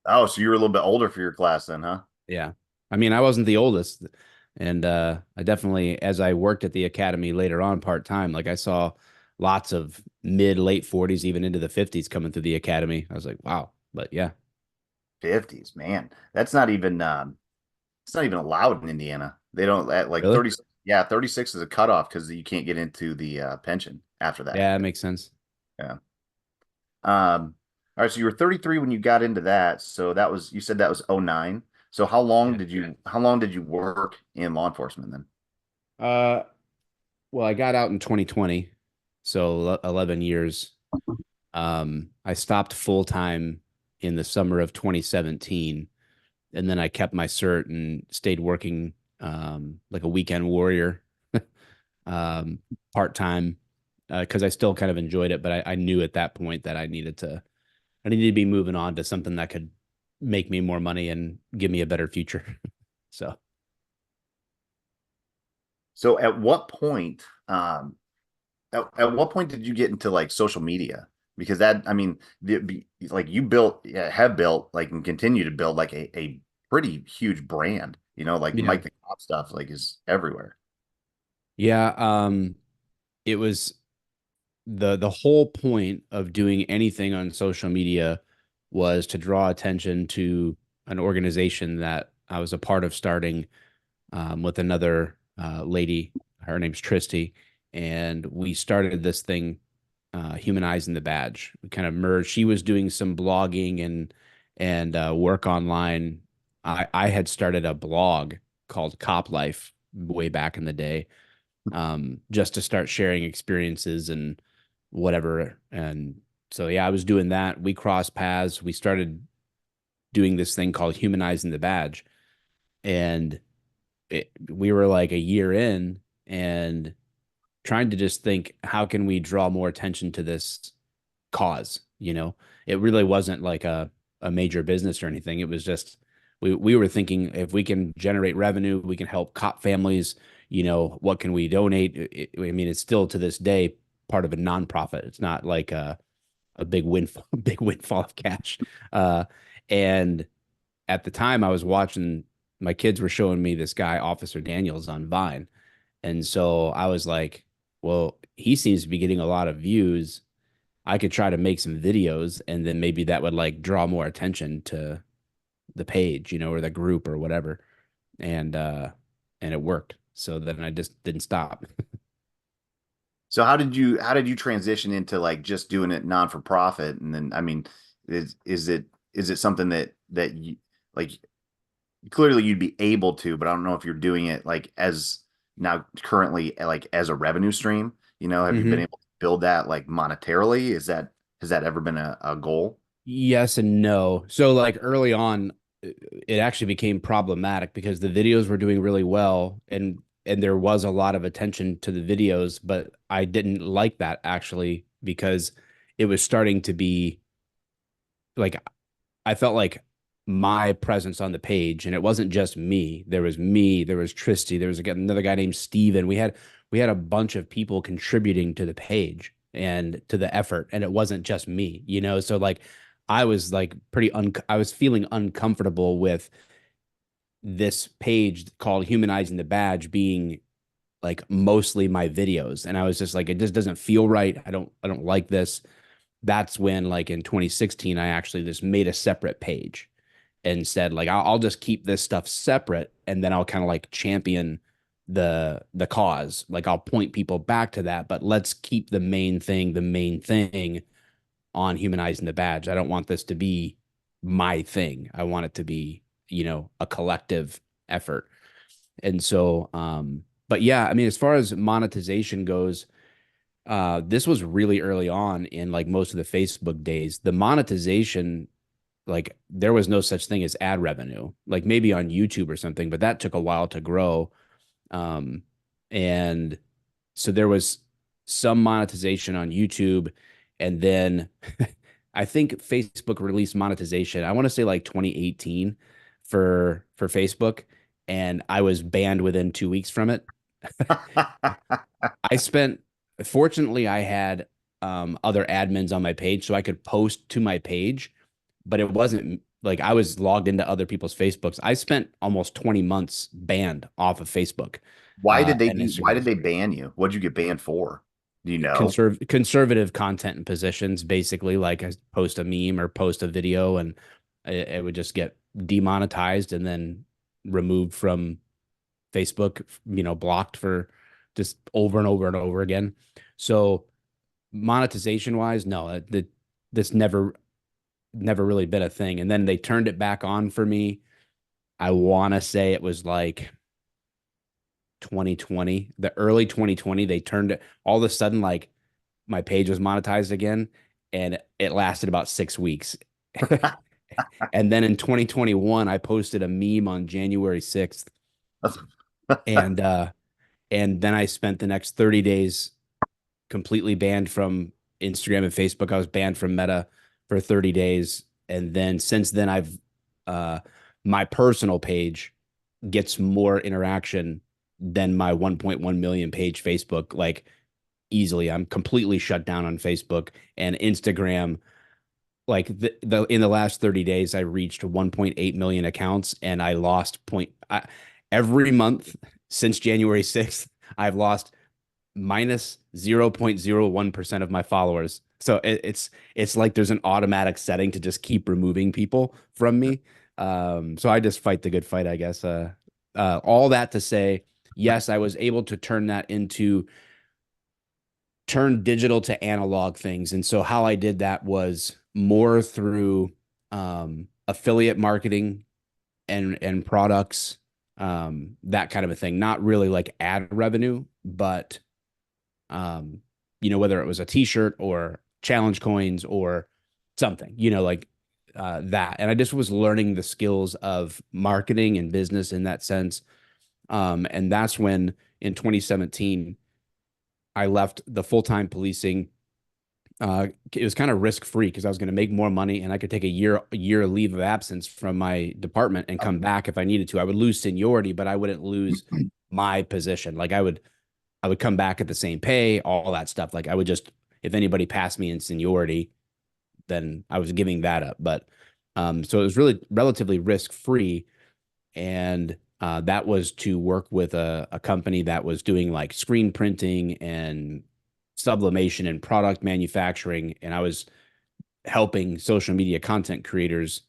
S1: Oh, so you were a little bit older for your class then, huh?
S2: Yeah. I mean, I wasn't the oldest. And I definitely, as I worked at the academy later on part time, like I saw lots of mid, late 40s, even into the 50s coming through the academy. I was like, wow. But yeah,
S1: 50s, man. That's not even it's not even allowed in Indiana. They don't at like
S2: really?
S1: 30, yeah, 36 is a cutoff because you can't get into the pension after that.
S2: Yeah, it makes sense.
S1: Yeah. All right, so you were 33 when you got into that. So that was you said that was '09. So
S2: Yeah.
S1: how long did you work in law enforcement then?
S2: Uh, well, I got out in 2020, so 11 years. I stopped full time in the summer of 2017, and then I kept my cert and stayed working like a weekend warrior, um, part time, because I still kind of enjoyed it, but I knew at that point that I needed to be moving on to something that could make me more money and give me a better future. So
S1: So at what point did you get into like social media? Because that, I mean, like you built, yeah, have built, like, and continue to build like a pretty huge brand, like
S2: yeah,
S1: Mike the Cop stuff, like is everywhere.
S2: yeah. It was the whole point of doing anything on social media was to draw attention to an organization that I was a part of starting, with another lady. Her name's Tristy, and we started this thing, humanizing the badge. We kind of merged. She was doing some blogging and work online. I had started a blog called Cop Life way back in the day, just to start sharing experiences and whatever. And so yeah, I was doing that. We crossed paths. We started doing this thing called humanizing the badge, and we were like a year in and trying to just think, how can we draw more attention to this cause? It really wasn't like a major business or anything. It was just we were thinking, if we can generate revenue, we can help cop families. What can we donate? I mean, it's still to this day part of a nonprofit. It's not like a big windfall, big windfall of cash. And at the time, I was watching. My kids were showing me this guy, Officer Daniels, on Vine, and so I was like, well, he seems to be getting a lot of views. I could try to make some videos, and then maybe that would like draw more attention to the page, or the group or whatever. And it worked. So then I just didn't stop.
S1: So how did you transition into like just doing it non for profit? And then I mean, is it something that you like clearly you'd be able to, but I don't know if you're doing it like as now currently like as a revenue stream. Have you been
S2: Hmm.
S1: able to build that like monetarily? Has that ever been a goal?
S2: Yes and no. So like early on, it actually became problematic because the videos were doing really well and there was a lot of attention to the videos, but I didn't like that actually because it was starting to be like I felt like my presence on the page, and it wasn't just me. Me, there was Tristy, there was another guy named Steven. We had a bunch of people contributing to the page and to the effort, and it wasn't just me, So like I was like I was feeling uncomfortable with this page called Humanizing the Badge being like mostly my videos. And I was just like, it just doesn't feel right. I don't like this. That's when like in 2016, I actually just made a separate page and said like I'll just keep this stuff separate and then I'll kind of like champion the cause. Like I'll point people back to that, but let's keep the main thing on humanizing the badge. I don't want this to be my thing. I want it to be, a collective effort. And so but yeah, I mean as far as monetization goes, this was really early on in like most of the Facebook days. The monetization, like there was no such thing as ad revenue, like maybe on YouTube or something, but that took a while to grow. Um, and so there was some monetization on YouTube, and then I think Facebook released monetization. I want to say like 2018 for Facebook, and I was banned within 2 weeks from it. I spent, fortunately, I had other admins on my page, so I could post to my page, but it wasn't like I was logged into other people's Facebooks. I spent almost 20 months banned off of Facebook and
S1: Why
S2: Instagram.
S1: did they ban you? What'd you get banned for? Do you know?
S2: Conservative content and positions, basically, like I post a meme or post a video, and it would just get demonetized and then removed from Facebook, blocked for just over and over and over again. So monetization wise, no, this never really been a thing. And then they turned it back on for me. I want to say it was like 2020, the early 2020. They turned it all of a sudden, like my page was monetized again, and it lasted about 6 weeks. And then in 2021, I posted a meme on January 6th, and and then I spent the next 30 days completely banned from Instagram and Facebook. I was banned from Meta for 30 days. And then since then, uh, my personal page gets more interaction than my 1.1 million page Facebook, like easily. I'm completely shut down on Facebook and Instagram. Like in the last 30 days, I reached 1.8 million accounts and I lost every month since January 6th. I've lost minus 0.01% of my followers. So it's like there's an automatic setting to just keep removing people from me. So I just fight the good fight, I guess. All that to say, yes, I was able to turn digital to analog things. And so how I did that was more through affiliate marketing and products, that kind of a thing. Not really like ad revenue, but um, whether it was a t-shirt or challenge coins or something, like that. And I just was learning the skills of marketing and business in that sense. And that's when in 2017, I left the full-time policing. It was kind of risk-free because I was going to make more money and I could take a year leave of absence from my department and come back if I needed to. I would lose seniority, but I wouldn't lose my position. Like I would come back at the same pay, all that stuff. Like I would just, if anybody passed me in seniority, then I was giving that up. But so it was really relatively risk free. And that was to work with a company that was doing like screen printing and sublimation and product manufacturing. And I was helping social media content creators,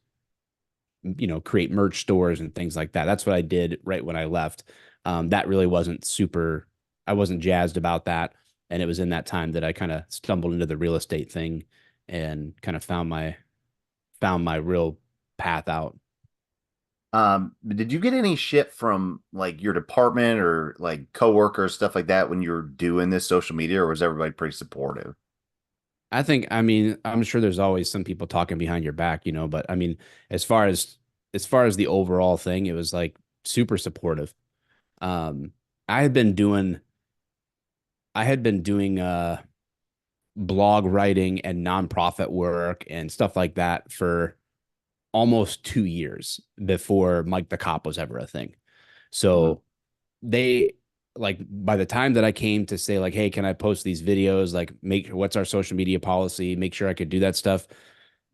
S2: create merch stores and things like that. That's what I did right when I left. That really wasn't super. I wasn't jazzed about that, and it was in that time that I kind of stumbled into the real estate thing and kind of found my real path out.
S1: Did you get any shit from like your department or like coworkers, stuff like that when you were doing this social media, or was everybody pretty supportive?
S2: I think, I mean, I'm sure there's always some people talking behind your back, you know, but I mean, as far as the overall thing, it was like super supportive. Um, I had been doing blog writing and nonprofit work and stuff like that for almost 2 years before Mike the Cop was ever a thing.
S1: Mhm.
S2: So they like by the time that I came to say like, hey, can I post these videos? Like, make what's our social media policy? Make sure I could do that stuff.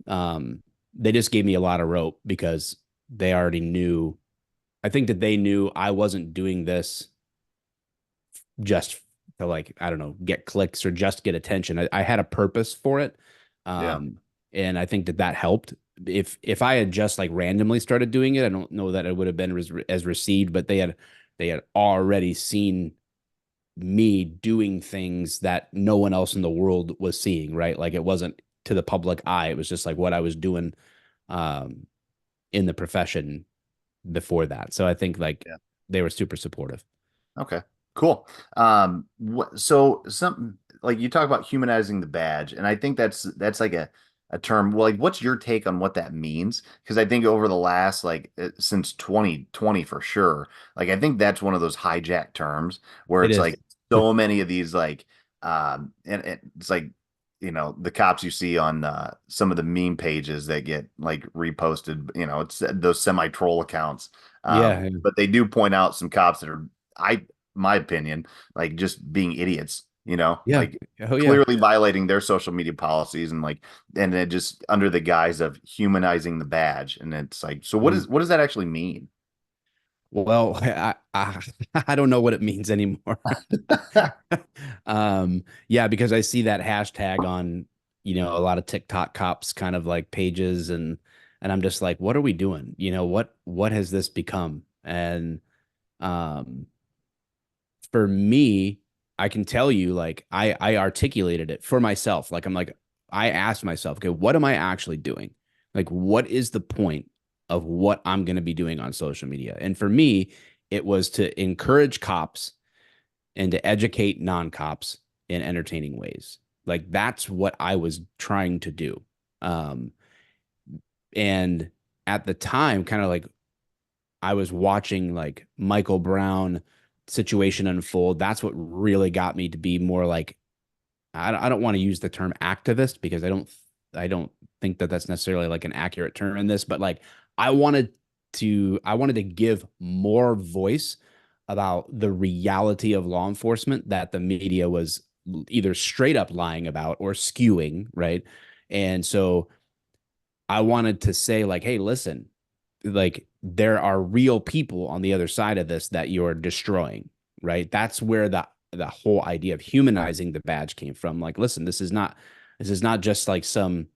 S2: They just gave me a lot of rope because they already knew. I think that they knew I wasn't doing this just to like, I don't know, get clicks or just get attention. I had a purpose for it.
S1: Yeah.
S2: And I think that that helped. If I had just like randomly started doing it, I don't know that it would have been as received, but they had already seen me doing things that no one else in the world was seeing, right? Like it wasn't to the public eye. It was just like what I was doing um in the profession before that. So I think like
S1: Yeah.
S2: they were super supportive.
S1: Okay. Cool. So some like you talk about humanizing the badge, and I think that's like a term. Well, like, what's your take on what that means? Because I think over the last like since 2020 for sure, like I think that's one of those hijacked terms where
S2: It
S1: it's
S2: is.
S1: like so many of these like and it's like the cops you see on some of the meme pages that get like reposted. It's those semi troll accounts.
S2: Yeah.
S1: But they do point out some cops that are I my opinion, like just being idiots,
S2: Yeah.
S1: like
S2: Oh yeah.
S1: clearly violating their social media policies and like and then just under the guise of humanizing the badge. And it's like, so
S2: Mhm.
S1: what does that actually mean?
S2: Well, I don't know what it means anymore. Yeah, because I see that hashtag on, a lot of TikTok cops kind of like pages and I'm just like, what are we doing? What has this become? And um for me, I can tell you like I articulated it for myself. Like I'm like I asked myself, okay, what am I actually doing? Like what is the point of what I'm going to be doing on social media? And for me, it was to encourage cops and to educate non-cops in entertaining ways. Like that's what I was trying to do. Um and at the time kind of like I was watching like Michael Brown situation unfold. That's what really got me to be more like I don't want to use the term activist because I don't think that that's necessarily like an accurate term in this, but like I wanted I wanted to give more voice about the reality of law enforcement that the media was either straight up lying about or skewing, right? And so I wanted to say like, hey, listen, like there are real people on the other side of this that you're destroying, right? That's where the whole idea of humanizing the badge came from. Like, listen, this is not just like some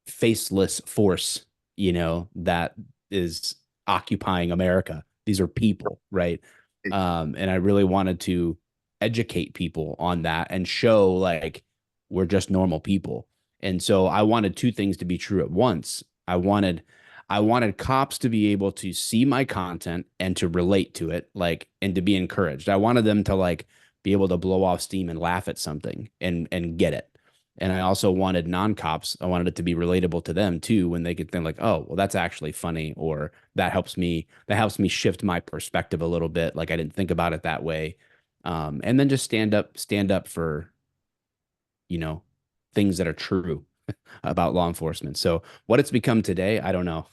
S2: faceless force, that is occupying America. These are people, right? And I really wanted to educate people on that and show like we're just normal people. And so I wanted two things to be true at once. I wanted cops to be able to see my content and to relate to it, like, and to be encouraged. I wanted them to like be able to blow off steam and laugh at something and get it. And I also wanted non-cops, I wanted it to be relatable to them too, when they could think like, oh, well, that's actually funny, or that helps me shift my perspective a little bit. Like I didn't think about it that way. And then just stand up for, you know, things that are true about law enforcement. So what it's become today, I don't know.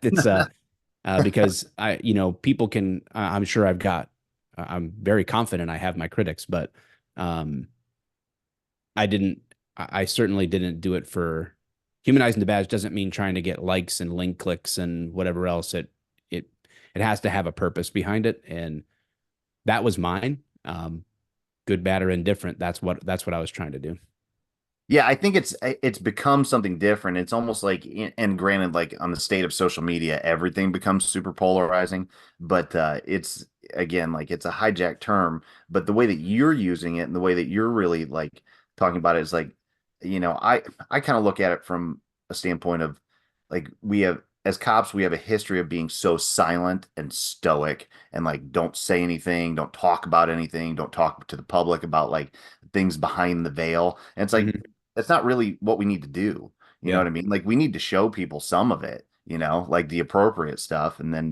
S2: It's because people can, I'm sure I'm very confident I have my critics, but um, I didn't, I certainly didn't do it for humanizing the badge doesn't mean trying to get likes and link clicks and whatever else. It, it has to have a purpose behind it. And that was mine. Good, bad, or indifferent. That's what I was trying to do.
S1: Yeah, I think it's become something different. It's almost like, and granted, like on the state of social media, everything becomes super polarizing. But again, like it's a hijacked term, but the way that you're using it and the way that you're really like talking about it is like, I kind of look at it from a standpoint of like we have as cops, we have a history of being so silent and stoic and like don't say anything, don't talk about anything, don't talk to the public about like things behind the veil. And it's like
S2: Mhm.
S1: that's not really what we need to do. You know
S2: Yeah.
S1: what I mean? Like we need to show people some of it, like the appropriate stuff. And then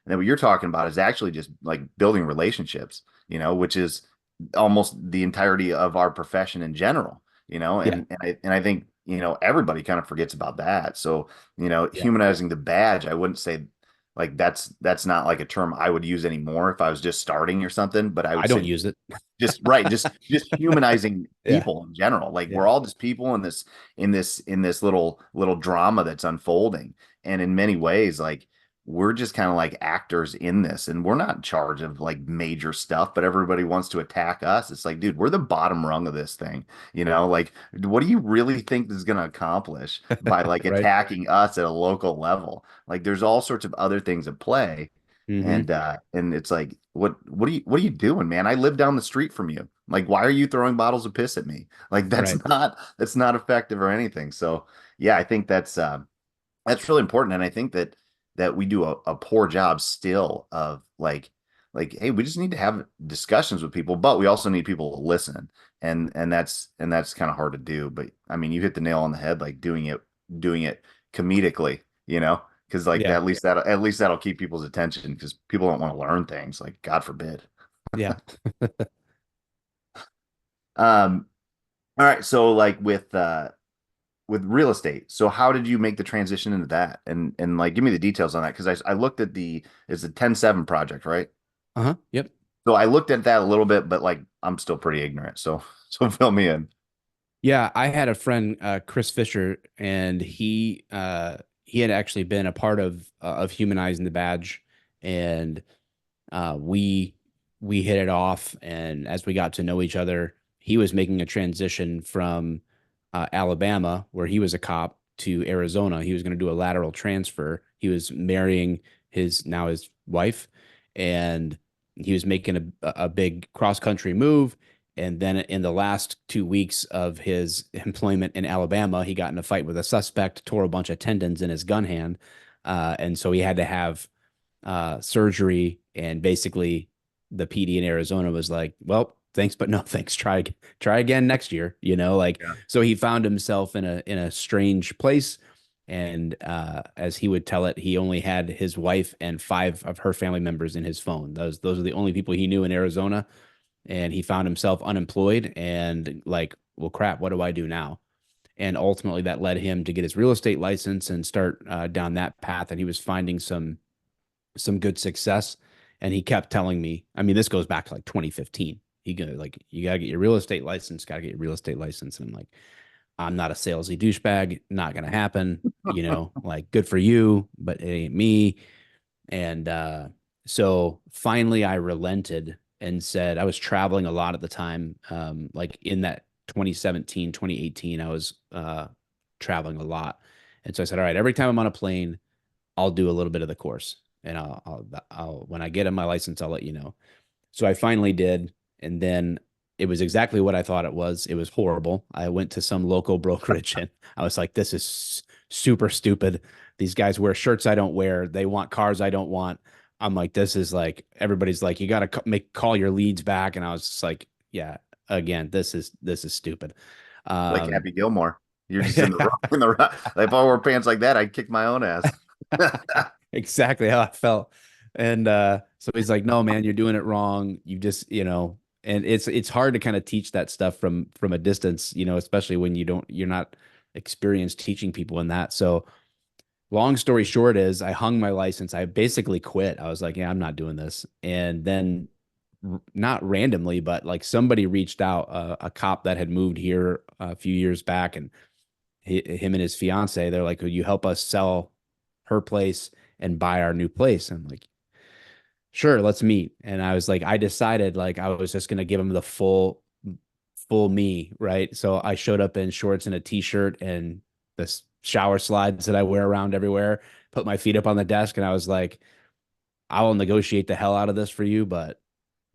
S1: what you're talking about is actually just like building relationships, which is almost the entirety of our profession in general,
S2: Yeah.
S1: and I think, everybody kind of forgets about that. So,
S2: Yeah.
S1: humanizing the badge, I wouldn't say like that's not like a term I would use anymore if I was just starting or something, but I
S2: I
S1: would
S2: don't
S1: say
S2: use it.
S1: just right, just humanizing
S2: Yeah.
S1: people in general. Like
S2: Yeah.
S1: we're all just people in this little drama that's unfolding. And in many ways, like we're just kind of like actors in this, and we're not in charge of like major stuff, but everybody wants to attack us. It's like, dude, we're the bottom rung of this thing. Like what do you really think this is going to accomplish by like
S2: Right.
S1: attacking us at a local level? Like there's all sorts of other things at play,
S2: Hmm.
S1: and it's like, what are you doing, man? I live down the street from you. Like, why are you throwing bottles of piss at me? Like, that's
S2: Right.
S1: not effective or anything. So, yeah, I think that's really important, and I think that we do a poor job still of like, hey, we just need to have discussions with people, but we also need people to listen, and that's kind of hard to do. But I mean, you hit the nail on the head, like doing it comedically, because like that,
S2: Yeah.
S1: at least that'll keep people's attention because people don't want to learn things, like God forbid.
S2: Yeah.
S1: Um, all right, so like with real estate, so how did you make the transition into that? And like give me the details on that because I looked at it's a 10-7 project, right?
S2: Uh-huh. Yep.
S1: So I looked at that a little bit, but like I'm still pretty ignorant. So so fill me in.
S2: Yeah, I had a friend, Chris Fisher, and he had actually been a part of humanizing the badge, and we hit it off. And as we got to know each other, he was making a transition from Alabama, where he was a cop, to Arizona. He was going to do a lateral transfer. He was marrying his wife, and he was making a big cross country move. And then in the last 2 weeks of his employment in Alabama, he got in a fight with a suspect, tore a bunch of tendons in his gun hand. And so he had to have surgery. And basically, the PD in Arizona was like, well, thanks, but no thanks. Try again next year. Like,
S1: Yeah.
S2: so he found himself in a strange place. And as he would tell it, he only had his wife and five of her family members in his phone. Those are the only people he knew in Arizona, and he found himself unemployed and like, well, crap, what do I do now? And ultimately, that led him to get his real estate license and start down that path. And he was finding some good success. And he kept telling me, I mean, this goes back to like 2015. He goes like, you gotta get your real estate license, gotta get your real estate license. And I'm like, I'm not a salesy douchebag, not gonna happen. Like good for you, but it ain't me. And so finally I relented and said, I was traveling a lot at the time. Like in that 2017, 2018, I was traveling a lot. And so I said, all right, every time I'm on a plane, I'll do a little bit of the course. And I'll when I get in my license, I'll let you know. So I finally did. And then it was exactly what I thought it was. It was horrible. I went to some local brokerage and I was like, this is super stupid. These guys wear shirts I don't wear. They want cars I don't want. I'm like, this is like, everybody's like, you got to call your leads back. And I was just like, yeah, again, this is stupid.
S1: Like
S2: Um,
S1: Happy Gilmore. You're just in the wrong in the right. Like if I wore pants like that, I'd kick my own ass.
S2: exactly how I felt. And so he's like, "No, man, you're doing it wrong. You just, and it's hard to kind of teach that stuff from a distance, especially when you're not experienced teaching people in that." So long story short is I hung my license. I basically quit. I was like, "Yeah, I'm not doing this." And then not randomly, but like somebody reached out, a cop that had moved here a few years back, and him and his fiance, they're like, "Will you help us sell her place and buy our new place?" And I'm like, sure, let's meet. And I was like, I decided like I was just gonna give him the full me, right? So I showed up in shorts and a t-shirt and the shower slides that I wear around everywhere, put my feet up on the desk, and I was like, I will negotiate the hell out of this for you, but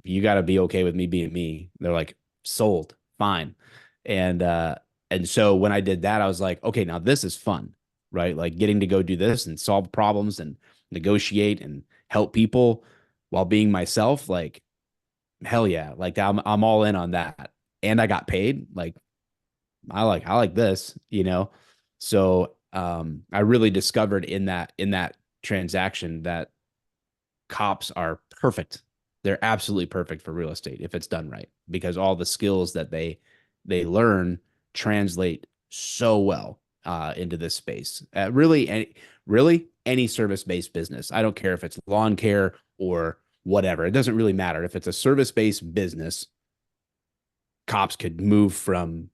S2: you got to be okay with me being me. They're like, sold, fine. And, and so when I did that, I was like, okay, now this is fun, right? Like getting to go do this and solve problems and negotiate and help people while being myself. Like, hell yeah. Like I'm all in on that. And I got paid. Like, I like this, you know? So, I really discovered in that transaction that cops are perfect. They're absolutely perfect for real estate if it's done right, because all the skills that they learn translate so well into this space. Really any service based business. I don't care if it's lawn care or whatever. It doesn't really matter. If it's a service based business, cops could move from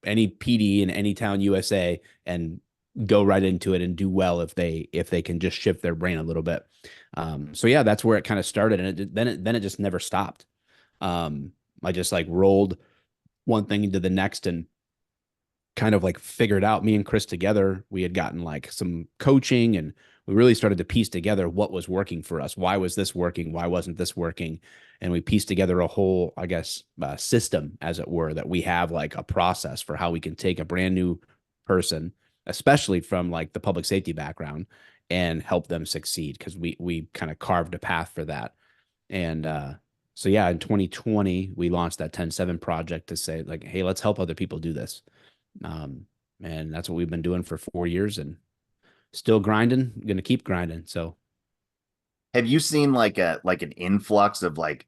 S2: any PD in any town USA and go right into it and do well if they can just shift their brain a little bit. So yeah, that's where it kind of started, and then it just never stopped. I just like rolled one thing into the next and kind of like figured out, me and Chris together, we had gotten like some coaching, and we really started to piece together what was working for us. Why was this working? Why wasn't this working? And we pieced together a whole, I guess, system, as it were, that we have like a process for how we can take a brand new person, especially from like the public safety background, and help them succeed, because we kind of carved a path for that. And so yeah, in 2020, we launched that 10-7 project to say like, hey, let's help other people do this. Um, and that's what we've been doing for 4 years, and still grinding, going to keep grinding. So
S1: Have you seen like an influx of like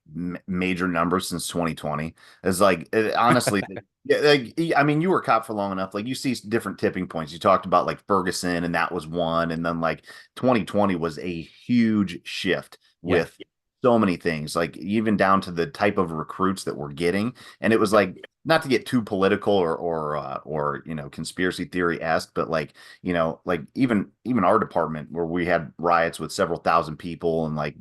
S1: major numbers since 2020? It's like honestly, yeah, like I mean, you were a cop for long enough. Like you see different tipping points. You talked about like Ferguson, and that was one, and then like 2020 was a huge shift
S2: yeah,
S1: with so many things, like even down to the type of recruits that we're getting. And it was
S2: yeah,
S1: like, not to get too political or conspiracy theory esque, but like like even our department where we had riots with several thousand people and like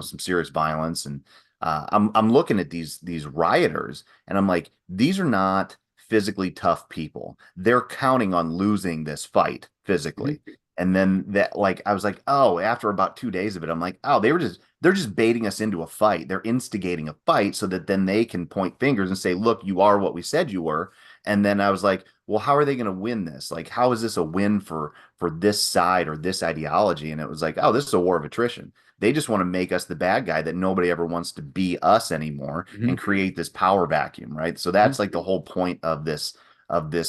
S1: some serious violence. And I'm looking at these rioters, and I'm like, these are not physically tough people. They're counting on losing this fight
S2: mhm,
S1: physically. And then that, like, I was like, oh, after about 2 days of it, I'm like, oh, they're just baiting us into a fight. They're instigating a fight so that then they can point fingers and say, look, you are what we said you were. And then I was like, well, how are they going to win this? Like, how is this a win for this side or this ideology? And it was like, oh, this is a war of attrition. They just want to make us the bad guy that nobody ever wants to be us anymore
S2: mhm,
S1: and create this power vacuum, right? So
S2: mhm.
S1: that's like the whole point of this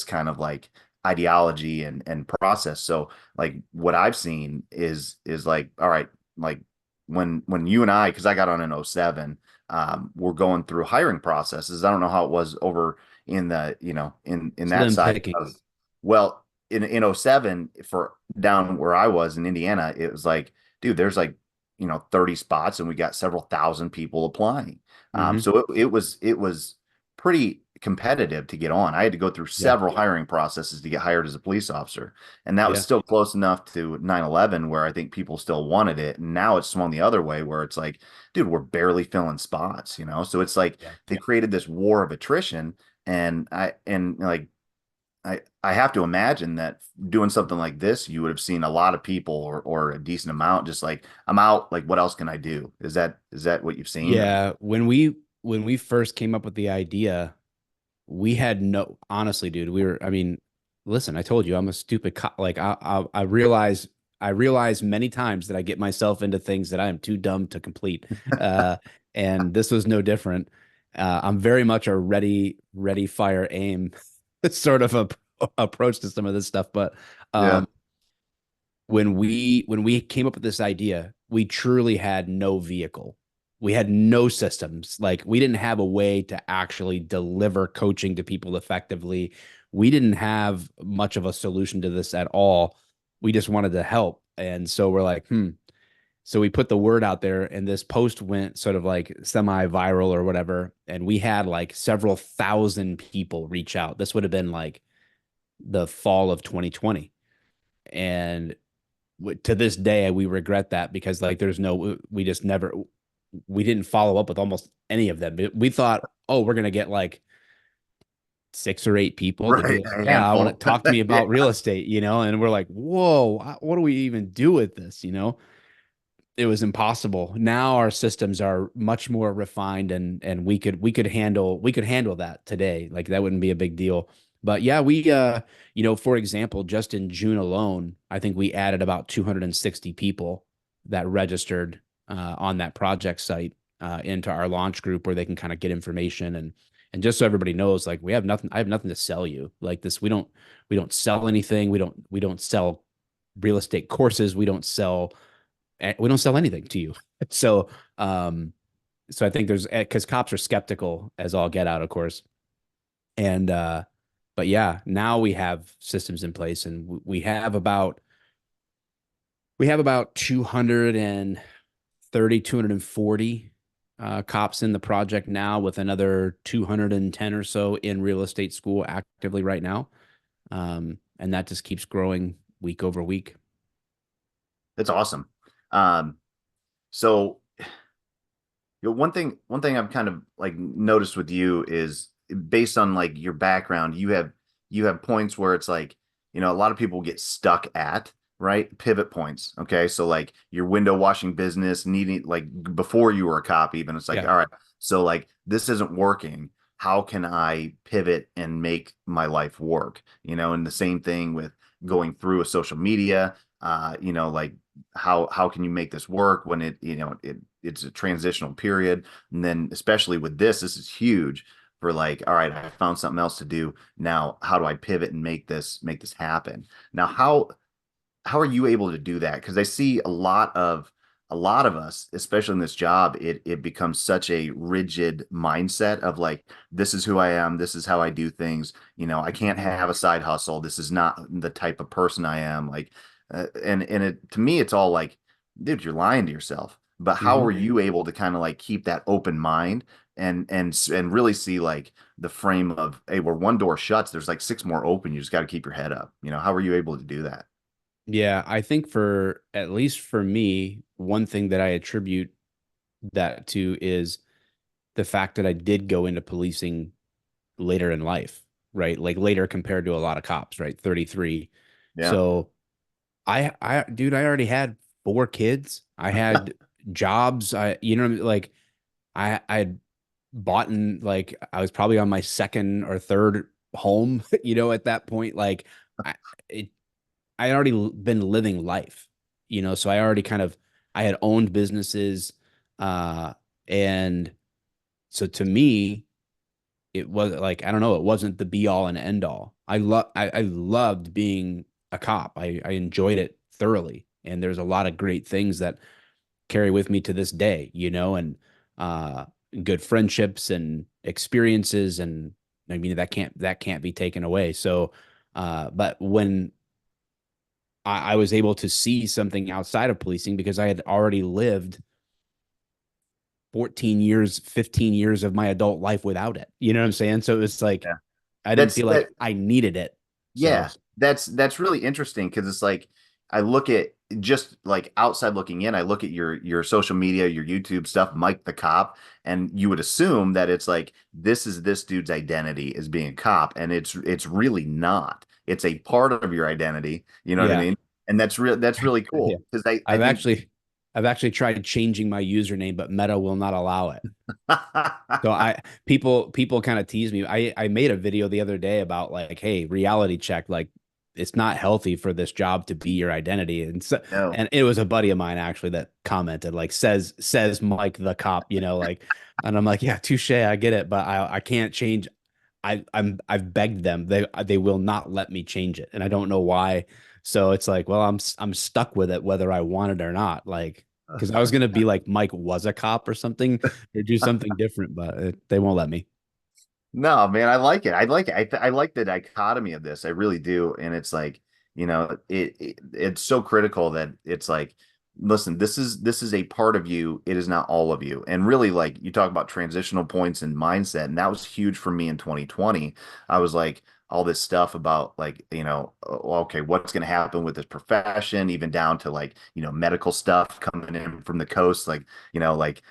S1: kind of like ideology and process. So like what I've seen is like, all right, like when you and I, because I got on in '07, we're going through hiring processes. I don't know how it was over in the in that
S2: Slim
S1: side of,
S2: pickings.
S1: well, in '07 for down where I was in Indiana, it was like, dude, there's like 30 spots, and we got several thousand people applying.
S2: Hmm.
S1: So it was pretty competitive to get on. I had to go through
S2: Yeah,
S1: several hiring processes to get hired as a police officer. And that was
S2: yeah,
S1: still close enough to 9/11 where I think people still wanted it. And now it's swung the other way where it's like, dude, we're barely filling spots. So it's like
S2: yeah.
S1: they created this war of attrition. And like I have to imagine that doing something like this, you would have seen a lot of people or a decent amount just like, I'm out, like what else can I do? Is that what you've seen? Or
S2: Yeah, when we first came up with the idea, we had no, honestly, dude, I mean, listen, I told you I'm a stupid like I realize many times that I get myself into things that I am too dumb to complete. Uh and this was no different. I'm very much a ready, fire, aim sort of a approach to some of this stuff, but
S1: yeah,
S2: um when we came up with this idea, we truly had no vehicle. We had no systems. Like we didn't have a way to actually deliver coaching to people effectively. We didn't have much of a solution to this at all. We just wanted to help. And so we're like, So we put the word out there, and this post went sort of like semi-viral or whatever. And we had like several thousand people reach out. This would have been like the fall of 2020. And to this day we regret that, because like there's no, we just never, we didn't follow up with almost any of them. We thought, oh, we're gonna get like 6 or 8 people to be
S1: right,
S2: like,
S1: a
S2: yeah, I want to
S1: handful.
S2: talk to me
S1: Yeah.
S2: about real estate, and we're like, whoa, what do we even do with this? it was impossible. Now our systems are much more refined, and we could handle that today. Like that wouldn't be a big deal. But yeah, for example, just in June alone, I think we added about 260 people that registered on that project site into our launch group where they can kind of get information. And just so everybody knows, like I have nothing to sell you. Like this, we don't sell anything. We don't sell real estate courses. We don't sell anything to you. So, um, so I think because cops are skeptical as all get out, of course. And, but yeah, now we have systems in place, and we have about 230, 240 cops in the project now, with another 210 or so in real estate school actively right now. And that just keeps growing week over week.
S1: That's awesome. Um, so one thing I've kind of like noticed with you is based on like your background, you have points where it's like, a lot of people get stuck at, right? Pivot points. Okay. So like your window washing business needing like before you were a cop, even it's like,
S2: Yeah.
S1: all right, so like this isn't working. How can I pivot and make my life work? And the same thing with going through a social media, like how can you make this work when it's a transitional period. And then especially with this is huge for like, all right, I found something else to do. Now, how do I pivot and make this happen? Now, how are you able to do that? Because I see a lot of us, especially in this job, it becomes such a rigid mindset of like, this is who I am, this is how I do things. I can't have a side hustle. This is not the type of person I am. Like, and it to me, it's all like, dude, you're lying to yourself. But how
S2: Mhm.
S1: are you able to kind of like keep that open mind and really see like the frame of, hey, where one door shuts, there's like six more open. You just got to keep your head up. How are you able to do that?
S2: Yeah, I think for at least for me, one thing that I attribute that to is the fact that I did go into policing later in life, right? Like later compared to a lot of cops, right? 33.
S1: Yeah.
S2: So dude, I already had four kids. I had jobs. Like I had bought in, like I was probably on my second or third home, at that point. Like I, it, I had already been living life, so I had owned businesses. Uh, and so to me, it was like, I don't know, it wasn't the be all and end all. I loved being a cop. I enjoyed it thoroughly. And there's a lot of great things that carry with me to this day, and uh good friendships and experiences. And I mean, that can't be taken away. So but when I was able to see something outside of policing, because I had already lived 14 years, 15 years of my adult life without it. You know what I'm saying? So it was like,
S1: Yeah.
S2: I didn't
S1: That's
S2: feel
S1: that
S2: like I needed it. So
S1: Yeah, that's really interesting because it's like I look at just like outside looking in, I look at your social media, your YouTube stuff, Mike the Cop, and you would assume that it's like this is this dude's identity as being a cop, and it's really not. It's a part of your identity, you know what I
S2: yeah,
S1: mean? And that's really
S2: yeah.
S1: cool because I
S2: I've
S1: think
S2: actually, I've actually tried changing my username, but Meta will not allow it. So people kind of tease me. I made a video the other day about like, hey, reality check. Like, it's not healthy for this job to be your identity.
S1: no.
S2: And it was a buddy of mine actually that commented, like, says Mike the cop, like, and I'm like, yeah, touche, I get it, but I can't change. I've begged them. They will not let me change it, and I don't know why. So it's like, well, I'm stuck with it whether I want it or not. Like, because I was gonna be like Mike was a cop or something, or do something different, but they won't let me.
S1: No, man, I like it. I like it. I like the dichotomy of this. I really do. And it's like, it's so critical that it's like, listen, this is a part of you. It is not all of you. And really, like you talk about transitional points and mindset, and that was huge for me in 2020. I was like, all this stuff about like, okay, what's going to happen with this profession, even down to like, medical stuff coming in from the coast, like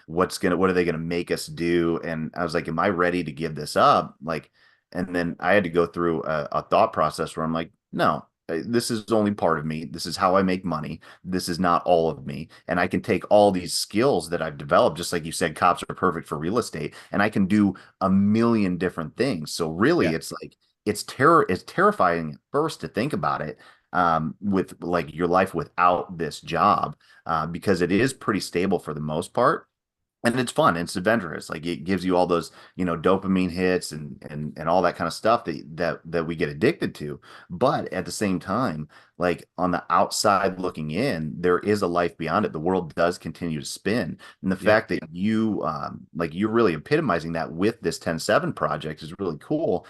S1: what are they gonna make us do? And I was like, am I ready to give this up? Like, and then I had to go through a thought process where I'm like, no, this is only part of me. This is how I make money. This is not all of me. And I can take all these skills that I've developed, just like you said, cops are perfect for real estate, and I can do a million different things. So really,
S2: Yeah.
S1: it's like it's terrifying at first to think about it, with like your life without this job, because it is pretty stable for the most part, and it's fun, it's adventurous, like it gives you all those, dopamine hits and all that kind of stuff that we get addicted to. But at the same time, like on the outside looking in, there is a life beyond it. The world does continue to spin, and the
S2: Yeah.
S1: fact that like you're really epitomizing that with this 10-7 project is really cool.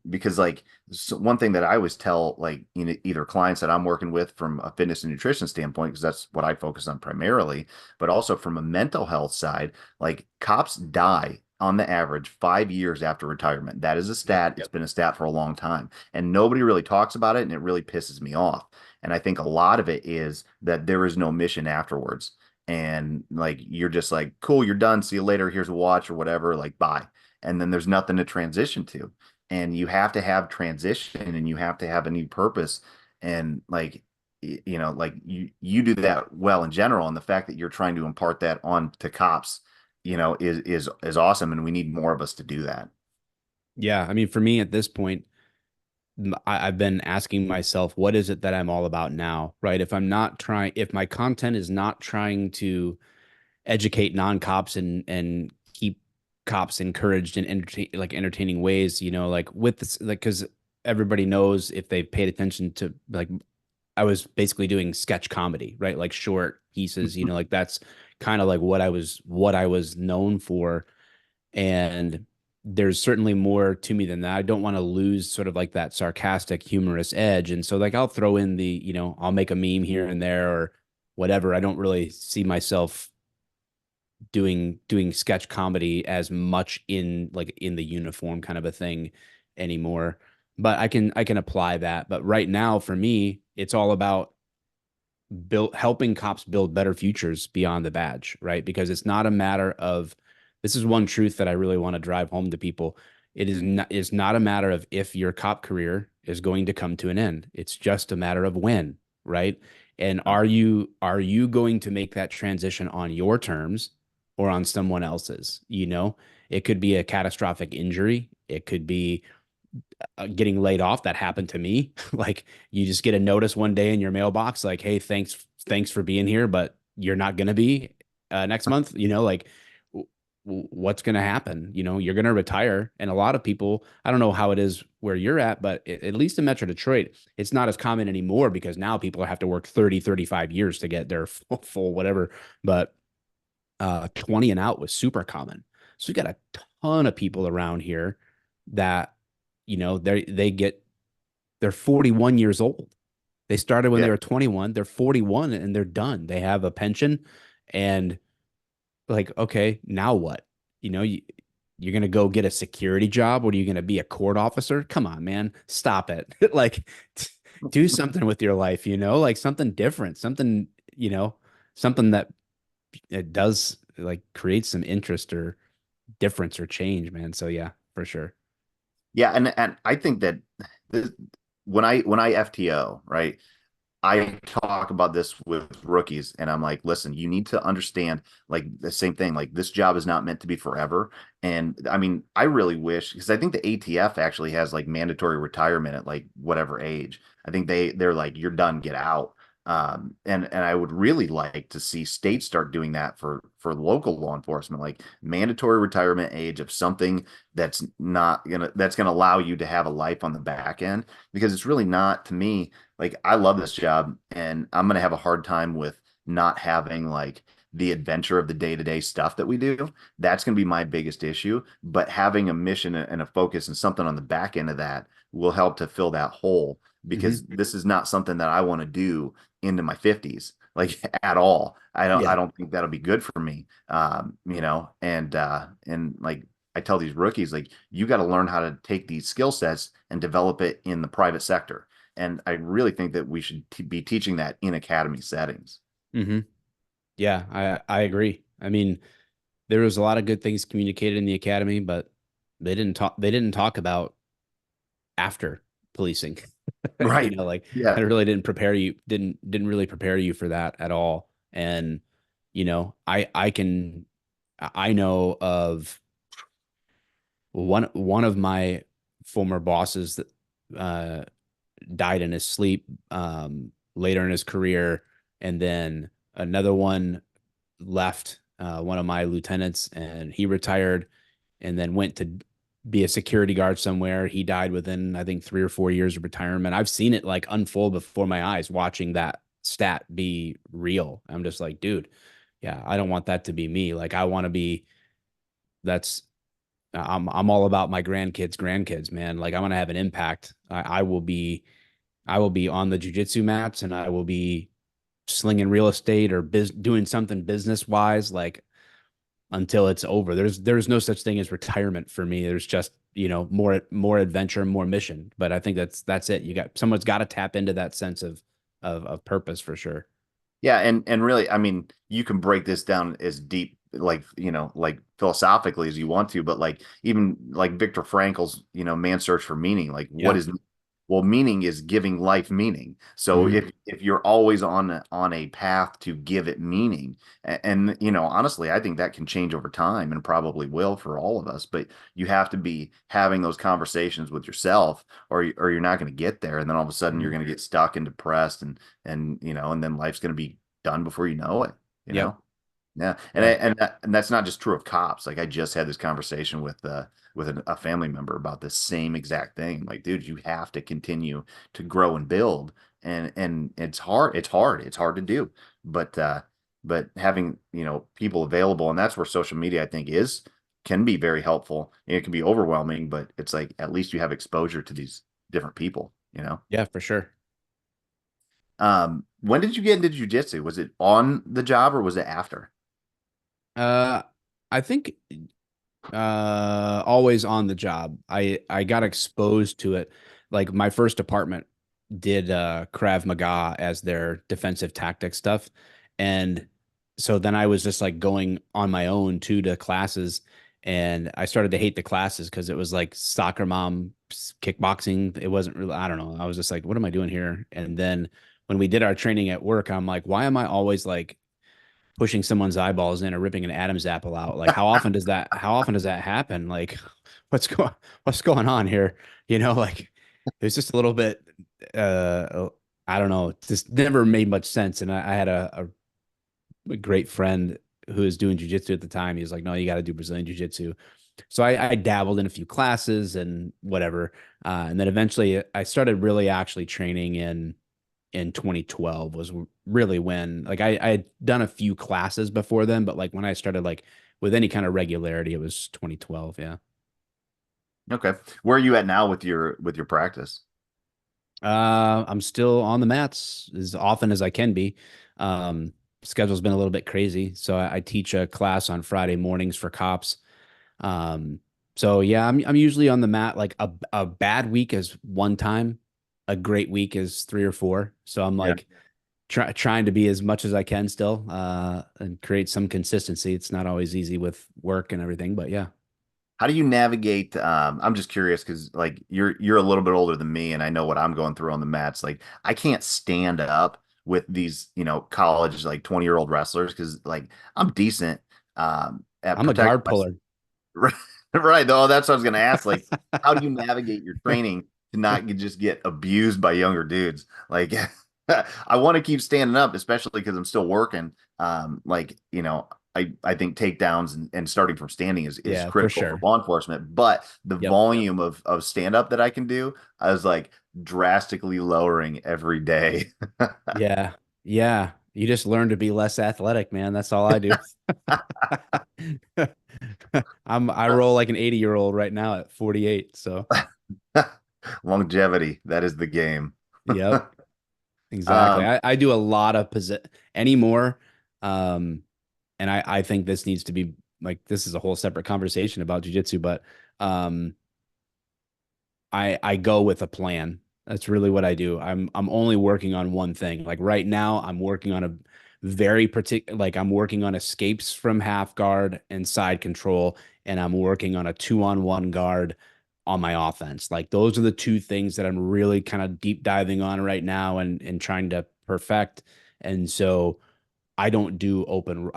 S1: Because like, one thing that I always tell, like, either clients that I'm working with from a fitness and nutrition standpoint, because that's what I focus on primarily, but also from a mental health side, like cops die on the average 5 years after retirement. That is a stat. It's
S2: Yep.
S1: been a stat for a long time, and nobody really talks about it, and it really pisses me off. And I think a lot of it is that there is no mission afterwards. And like, you're just like, cool, you're done. See you later. Here's a watch or whatever. Like, bye. And then there's nothing to transition to. And you have to have transition, and you have to have a new purpose. And like, like you do that well in general, and the fact that you're trying to impart that on to cops, is awesome, and we need more of us to do that.
S2: Yeah. I mean, for me at this point, I've been asking myself, what is it that I'm all about now? Right. If my content is not trying to educate non-cops and keep cops encouraged in entertaining ways, like with this, like, because everybody knows if they paid attention to, like, I was basically doing sketch comedy, right? Like short pieces, like that's kind of like what I was known for. And there's certainly more to me than that. I don't want to lose sort of like that sarcastic, humorous edge. And so, like, I'll throw in I'll make a meme here and there or whatever. I don't really see myself doing sketch comedy as much in the uniform kind of a thing anymore. But I can apply that. But right now, for me, it's all about helping cops build better futures beyond the badge, right? Because it's not a matter of, this is one truth that I really want to drive home to people. It's not a matter of if your cop career is going to come to an end. It's just a matter of when, right? And are you going to make that transition on your terms or on someone else's? It could be a catastrophic injury. It could be getting laid off. That happened to me. Like, you just get a notice one day in your mailbox, like, hey, thanks for being here, but you're not going to be next month. Like, what's going to happen? You're going to retire. And a lot of people, I don't know how it is where you're at, but at least in Metro Detroit, it's not as common anymore because now people have to work 30-35 years to get their full whatever. But 20 and out was super common. So we got a ton of people around here that, they're 41 years old. They started when they
S1: Yeah.
S2: were 21. They're 41 and they're done. They have a pension, and like, okay, now what? You're going to go get a security job, or are you going to be a court officer? Come on, man. Stop it. Like, do something with your life, like something different, you know, something that it does like create some interest or difference or change, man. So yeah, for sure.
S1: Yeah, and I think that this, when I FTO, right, I talk about this with rookies, and I'm like, listen, you need to understand, like, the same thing. Like, this job is not meant to be forever. And I mean, I really wish, because I think the ATF actually has like mandatory retirement at like whatever age. I think they're like, you're done, get out. And I would really like to see states start doing that for local law enforcement, like mandatory retirement age of something that's gonna allow you to have a life on the back end, because it's really not, to me, like, I love this job, and I'm gonna have a hard time with not having like the adventure of the day-to-day stuff that we do. That's gonna be my biggest issue. But having a mission and a focus and something on the back end of that will help to fill that hole,
S2: Hmm.
S1: because this is not something that I want to do into my 50s, like, at all. I don't
S2: Yeah.
S1: I don't think that'll be good for me. And like, I tell these rookies, like, you got to learn how to take these skill sets and develop it in the private sector. And I really think that we should be teaching that in academy settings.
S2: Hmm. Yeah, I agree. I mean, there was a lot of good things communicated in the academy, but they didn't talk about after policing. You
S1: Right.
S2: know, like
S1: Yeah.
S2: I really didn't prepare you, didn't really prepare you for that at all. And, you know, I know of one of my former bosses that uh died in his sleep later in his career, and then another one left, one of my lieutenants, and he retired and then went to be a security guard somewhere. He died within, I think, 3 or 4 years of retirement. I've seen it like unfold before my eyes, watching that stat be real. I'm just like, dude, yeah, I don't want that to be me. Like, I want to be, that's, I'm all about my grandkids, man. Like, I want to have an impact. I will be on the jujitsu mats, and I will be slinging real estate or doing something business wise, like until it's over. There's no such thing as retirement for me. There's just, you know, more adventure, more mission. But I think that's it. Someone's got to tap into that sense of purpose for sure.
S1: Yeah, and really, I mean, you can break this down as deep, like, like philosophically as you want to, but like even like Viktor Frankl's, Man's Search for Meaning, like what
S2: Yeah.
S1: is well, meaning is giving life meaning. So
S2: Hmm.
S1: if you're always on a path to give it meaning, and honestly, I think that can change over time and probably will for all of us, but you have to be having those conversations with yourself, or you're not going to get there, and then all of a sudden you're
S2: Hmm.
S1: going to get stuck and depressed, and then life's going to be done before you know it, you
S2: Yep.
S1: know? Yeah. And
S2: Yeah.
S1: and that's not just true of cops. Like I just had this conversation with a family member about the same exact thing. Like, dude, you have to continue to grow and build. And it's hard to do. But but having, people available, and that's where social media I think is can be very helpful. It can be overwhelming, but it's like at least you have exposure to these different people.
S2: Yeah, for sure.
S1: When did you get into jujitsu? Was it on the job or was it after?
S2: Uh, I think always on the job. I got exposed to it. Like my first department did Krav Maga as their defensive tactic stuff. And so then I was just like going on my own too to classes, and I started to hate the classes because it was like soccer mom kickboxing. It wasn't really, I don't know. I was just like, what am I doing here? And then when we did our training at work, I'm like, why am I always like pushing someone's eyeballs in or ripping an Adam's apple out? Like how often does that happen? Like what's going on here? You know, like it's just a little bit I don't know, it just never made much sense. And I had a great friend who was doing jujitsu at the time. He was like, no, you got to do Brazilian jiu-jitsu. So I dabbled in a few classes and whatever. And then eventually I started really actually training in 2012 was really when like I had done a few classes before then, but like when I started like with any kind of regularity, it was 2012. Yeah.
S1: Okay. Where are you at now with your practice?
S2: I'm still on the mats as often as I can be. Schedule's been a little bit crazy. So I teach a class on Friday mornings for cops. Um, so yeah, I'm usually on the mat. Like a bad week is one time, a great week is three or four. So I'm
S1: Yeah.
S2: like trying to be as much as I can still, and create some consistency. It's not always easy with work and everything, but yeah.
S1: How do you navigate? I'm just curious because like you're a little bit older than me, and I know what I'm going through on the mats. Like I can't stand up with these, college like 20-year-old wrestlers because like I'm decent at
S2: I'm a
S1: protecting
S2: guard
S1: myself.
S2: puller.
S1: Right, right. Though that's what I was going to ask. Like, how do you navigate your training to not just get abused by younger dudes? Like, I want to keep standing up, especially because I'm still working. Like, I think takedowns and starting from standing is
S2: Yeah, for
S1: critical for
S2: sure.
S1: law enforcement. But the
S2: Yep.
S1: volume of stand up that I can do, I was like drastically lowering every day.
S2: Yeah. Yeah. You just learn to be less athletic, man. That's all I do. I roll like an 80-year-old right now at 48. So,
S1: Longevity, that is the game.
S2: yep, exactly.
S1: Um,
S2: I do a lot of anymore. Um, and I think this needs to be like, this is a whole separate conversation about jujitsu, but, um, I go with a plan. That's really what I do. I'm only working on one thing. Like right now, I'm working on a very particular, like I'm working on escapes from half guard and side control, and I'm working on a 2-on-1 guard on my offense. Like those are the two things that I'm really kind of deep diving on right now and trying to perfect. And so I don't do open.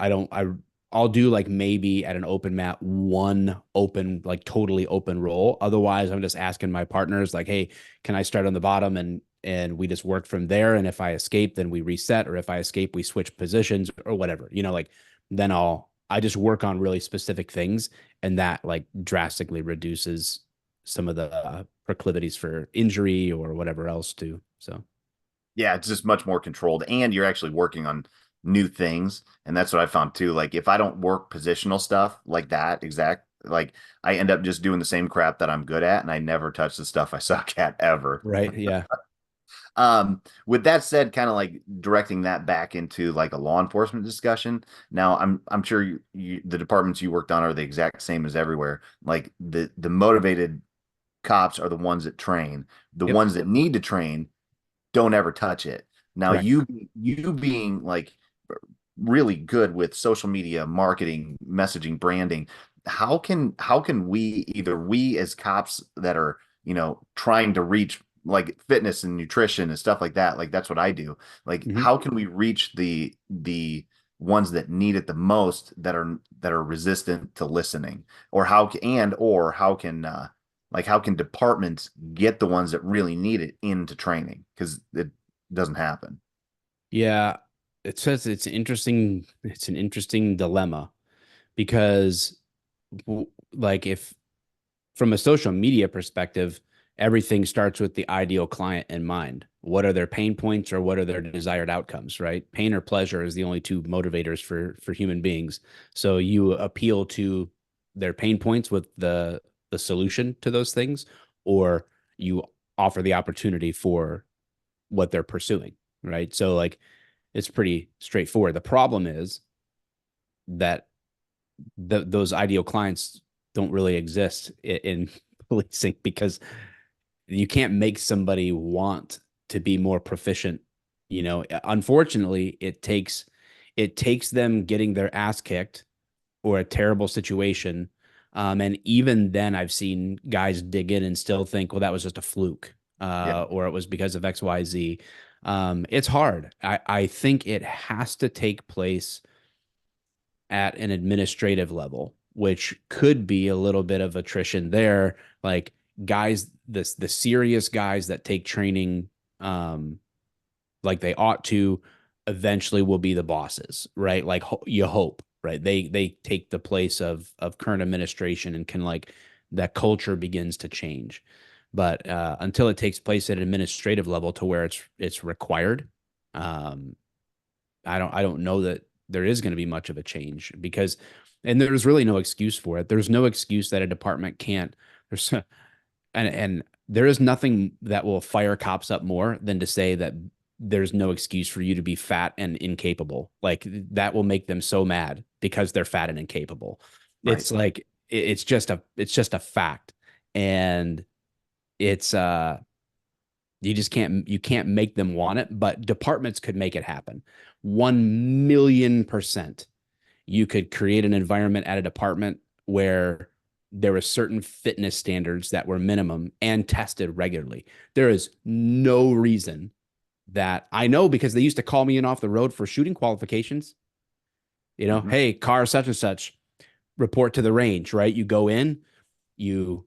S2: I'll do like maybe at an open mat one open, like totally open roll. Otherwise, I'm just asking my partners like, hey, can I start on the bottom and we just work from there. And if I escape, then we reset, or if I escape, we switch positions or whatever. Like then I just work on really specific things, and that like drastically reduces some of the proclivities for injury or whatever else too. So
S1: Yeah, it's just much more controlled, and you're actually working on new things. And that's what I found too. Like if I don't work positional stuff like that, like I end up just doing the same crap that I'm good at, and I never touch the stuff I suck at ever.
S2: right, yeah.
S1: With that said, kind of like directing that back into like a law enforcement discussion. Now, I'm sure the departments you worked on are the exact same as everywhere. Like the motivated cops are the ones that train. The
S2: Yep.
S1: ones that need to train don't ever touch it. Now,
S2: Correct.
S1: you being like really good with social media marketing, messaging, branding, how can we as cops that are, trying to reach like fitness and nutrition and stuff like that, like that's what I do. Like
S2: Mhm.
S1: how can we reach the ones that need it the most, that are resistant to listening? Or how can how can departments get the ones that really need it into training, because it doesn't happen.
S2: Yeah, it says it's an interesting dilemma because like if from a social media perspective, everything starts with the ideal client in mind. What are their pain points or what are their desired outcomes, right? Pain or pleasure is the only two motivators for human beings. So you appeal to their pain points with the solution to those things, or you offer the opportunity for what they're pursuing, right? So like it's pretty straightforward. The problem is that those ideal clients don't really exist in policing because you can't make somebody want to be more proficient. Unfortunately, it takes them getting their ass kicked or a terrible situation. And even then, I've seen guys dig in and still think, well, that was just a fluke,
S1: Yeah.
S2: or it was because of XYZ. It's hard. I think it has to take place at an administrative level, which could be a little bit of attrition there. Like guys, the serious guys that take training like they ought to eventually will be the bosses, right? Like you hope, right? They take the place of current administration and can like that culture begins to change. But until it takes place at an administrative level to where it's required, um, I don't know that there is going to be much of a change because and there's really no excuse for it. There's no excuse that a department can't there's and there is nothing that will fire cops up more than to say that there's no excuse for you to be fat and incapable. Like that will make them so mad because they're fat and incapable.
S1: Right.
S2: It's like it's just a fact. And it's you can't make them want it, but departments could make it happen. 1,000,000%. You could create an environment at a department where there were certain fitness standards that were minimum and tested regularly. There is no reason that I know because they used to call me in off the road for shooting qualifications.
S1: Hmm.
S2: Hey, car such and such, report to the range, right? You go in, you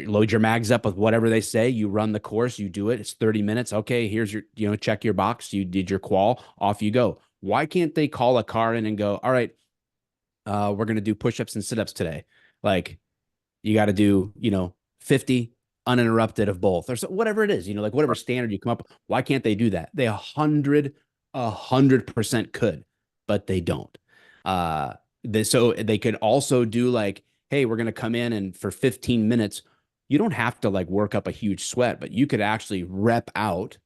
S2: load your mags up with whatever they say. You run the course, you do it. It's 30 minutes. Okay, here's your, check your box. You did your qual, off you go. Why can't they call a car in and go, all right, we're gonna do push-ups and sit-ups today? Like you got to do, 50 uninterrupted of both or so, whatever it is, like whatever standard you come up with. Why can't they do that? They 100% could, but they don't. So they could also do like, hey, we're gonna come in and for 15 minutes, you don't have to like work up a huge sweat, but you could actually rep out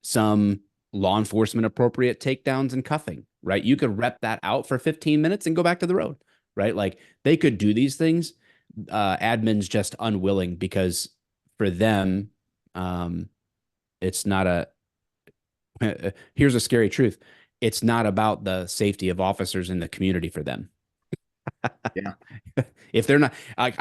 S2: some law enforcement appropriate takedowns and cuffing, right? You could rep that out for 15 minutes and go back to the road, right? Like they could do these things. Admin's just unwilling because for them, um, it's not a, here's a scary truth. It's not about the safety of officers in the community for them.
S1: Yeah.
S2: If they're not, like,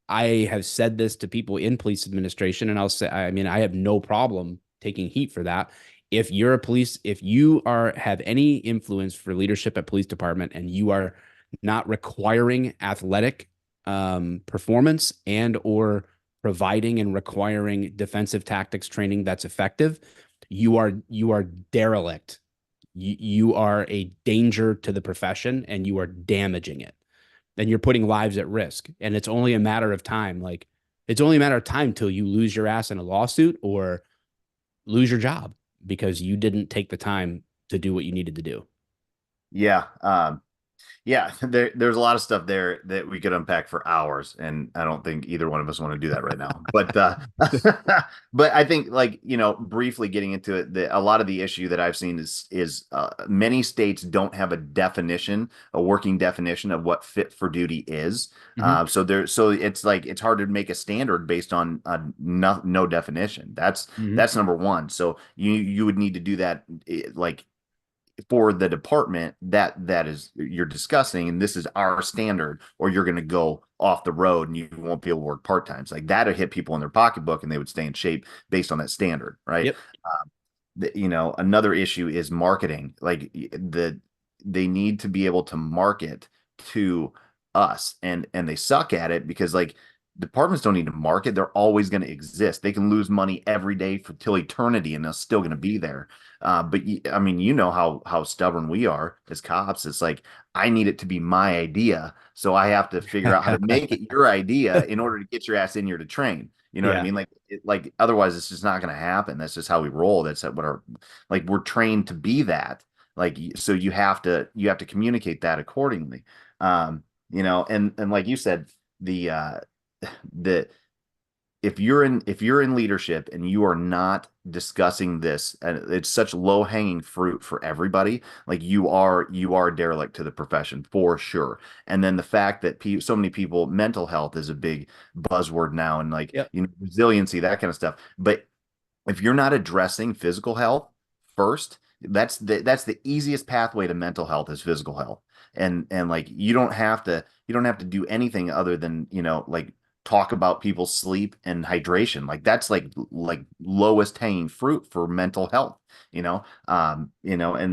S2: I have said this to people in police administration, and I'll say, I mean, I have no problem taking heat for that. If you're a police, if you are have any influence for leadership at police department and you are not requiring athletic performance and or providing and requiring defensive tactics training that's effective, you are derelict. You are a danger to the profession and you are damaging it. And you're putting lives at risk. And it's only a matter of time. Like it's only a matter of time till you lose your ass in a lawsuit or lose your job because you didn't take the time to do what you needed to do.
S1: Yeah. Yeah, there's a lot of stuff there that we could unpack for hours, and I don't think either one of us want to do that right now. But but I think like briefly getting into it, a lot of the issue that I've seen is many states don't have a working definition of what fit for duty is.
S2: Mm-hmm.
S1: So it's like it's hard to make a standard based on no definition.
S2: Mm-hmm.
S1: That's number one. So you would need to do that like for the department that is you're discussing, and this is our standard, or you're going to go off the road and you won't be able to work part times. Like that'll hit people in their pocketbook, and they would stay in shape based on that standard, right?
S2: Yep.
S1: Another issue is marketing. Like they need to be able to market to us, and they suck at it because like departments don't need to market. They're always going to exist. They can lose money every day for till eternity, and they're still going to be there. But I mean, how stubborn we are as cops. It's like I need it to be my idea, so I have to figure out how to make it your idea in order to get your ass in here to train. You know what I
S2: Yeah.
S1: mean? Like otherwise, it's just not going to happen. That's just how we roll. That's what our like we're trained to be that. Like so, you have to communicate that accordingly. And like you said, the if you're in leadership and you are not discussing this, and it's such low hanging fruit for everybody, like you are a derelict to the profession for sure. And then the fact that so many people, mental health is a big buzzword now, and like
S2: Yep.
S1: resiliency, that kind of stuff. But if you're not addressing physical health first, that's the easiest pathway to mental health is physical health. And like you don't have to do anything other than like talk about people's sleep and hydration. Like that's like lowest hanging fruit for mental health, and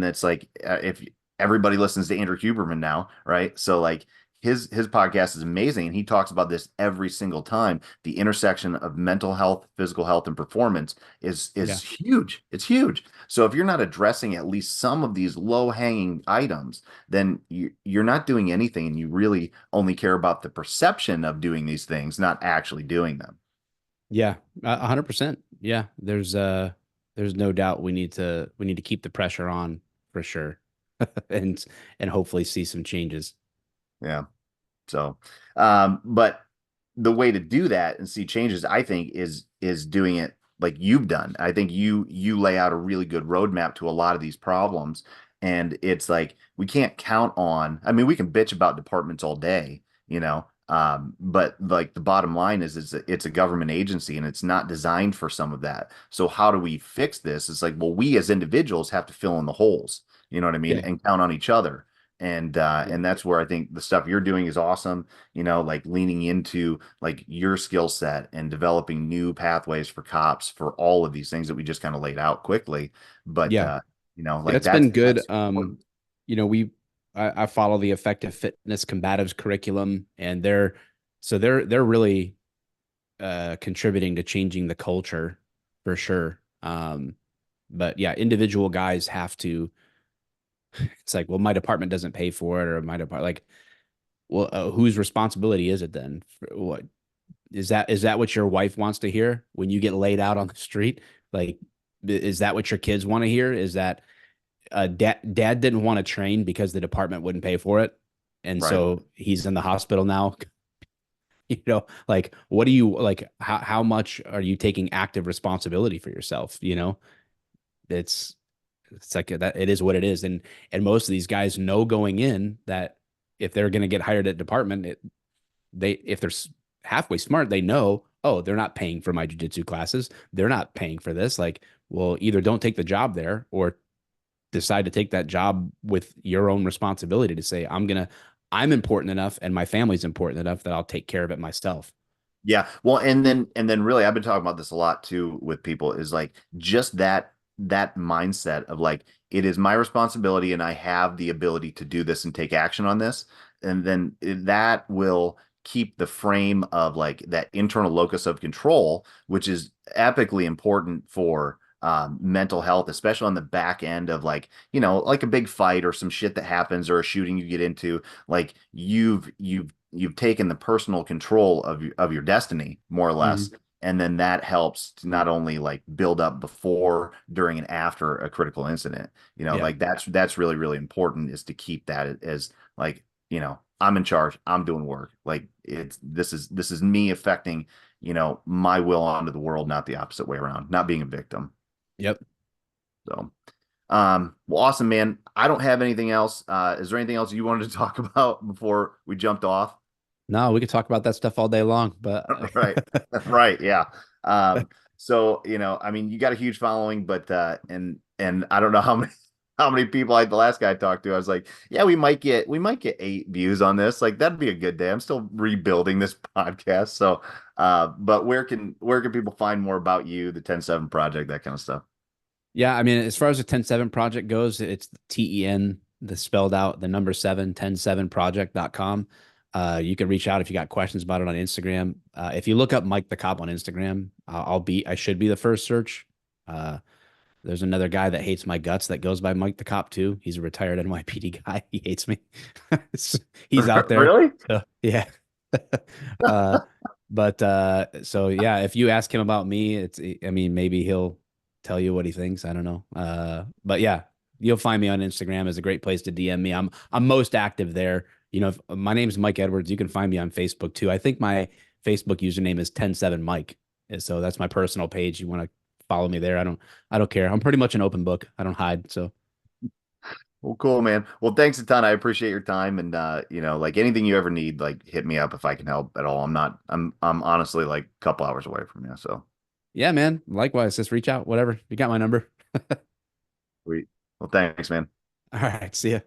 S1: that's like if everybody listens to Andrew Huberman now, right? So like his podcast is amazing, and he talks about this every single time. The intersection of mental health, physical health, and performance is
S2: Yeah.
S1: huge. It's huge. So if you're not addressing at least some of these low hanging items, then you're not doing anything, and you really only care about the perception of doing these things, not actually doing them.
S2: Yeah. 100%. Yeah. There's no doubt we need to keep the pressure on for sure. and and hopefully see some changes.
S1: Yeah. So, but the way to do that and see changes, I think, is doing it like you've done. I think you lay out a really good roadmap to a lot of these problems, and it's like we can't count on. I mean, we can bitch about departments all day, but like the bottom line is it's a government agency, and it's not designed for some of that. So how do we fix this? It's like, well, we as individuals have to fill in the holes. You know what I mean,
S2: Yeah.
S1: and count on each other. And
S2: Yeah.
S1: and that's where I think the stuff you're doing is awesome, like leaning into like your skill set and developing new pathways for cops for all of these things that we just kind of laid out quickly. But
S2: Yeah. Yeah,
S1: like
S2: it's been good.
S1: that's important.
S2: You know, I follow the Effective Fitness Combatives curriculum, and they're really contributing to changing the culture for sure. But yeah, individual guys have to. It's like, well, my department doesn't pay for it, or my department, like, well, whose responsibility is it then? What is that what your wife wants to hear when you get laid out on the street? Like, is that what your kids want to hear? Is that dad didn't want to train because the department wouldn't pay for it, and
S1: Right.
S2: so he's in the hospital now. Like, what do you like? How much are you taking active responsibility for yourself? It's it's like that. It is what it is, and most of these guys know going in that if they're going to get hired at department, if they're halfway smart, they know, oh, they're not paying for my jujitsu classes. They're not paying for this. Like, well, either don't take the job there or decide to take that job with your own responsibility to say, I'm important enough and my family's important enough that I'll take care of it myself.
S1: Yeah. Well, and then really I've been talking about this a lot too with people is like just that mindset of like it is my responsibility and I have the ability to do this and take action on this. And then that will keep the frame of like that internal locus of control, which is epically important for mental health, especially on the back end of like, like a big fight or some shit that happens or a shooting you get into. Like you've taken the personal control of your destiny more or less,
S2: Mhm.
S1: and then that helps to not only like build up before, during, and after a critical incident.
S2: Yeah.
S1: Like that's really really important, is to keep that as like, I'm in charge, I'm doing work, like this is me affecting, my will onto the world, not the opposite way around, not being a victim.
S2: Yep.
S1: So well, awesome, man. I don't have anything else. Is there anything else you wanted to talk about before we jumped off?
S2: No, we could talk about that stuff all day long, but
S1: Right. Right. Yeah. So, I mean, you got a huge following, but and I don't know how many how many people, like the last guy I talked to, I was like, yeah, we might get 8 views on this. Like that'd be a good day. I'm still rebuilding this podcast. So but where can people find more about you, the 10-7 project, that kind of stuff?
S2: yeah, I mean, as far as the 10-7 project goes, it's TEN, the spelled out, the number 7, 107project.com. You can reach out if you got questions about it on Instagram. If you look up Mike the Cop on Instagram, I should be the first search. Uh, there's another guy that hates my guts that goes by Mike the Cop too. He's a retired NYPD guy. He hates me. He's out there.
S1: Really?
S2: So, yeah. uh, but so yeah, if you ask him about me, I mean, maybe he'll tell you what he thinks. I don't know. But yeah, you'll find me on Instagram is a great place to DM me. I'm most active there. If my name's Mike Edwards, you can find me on Facebook too. I think my Facebook username is 107Mike. So that's my personal page. You want to follow me there. I don't care. I'm pretty much an open book. I don't hide. So
S1: Well, cool, man. Well, thanks a ton. I appreciate your time, and like anything you ever need, like hit me up if I can help at all. I'm honestly like a couple hours away from you, so
S2: yeah, man. Likewise, just reach out, whatever. You got my number.
S1: sweet. Well, thanks, man.
S2: All right. See ya.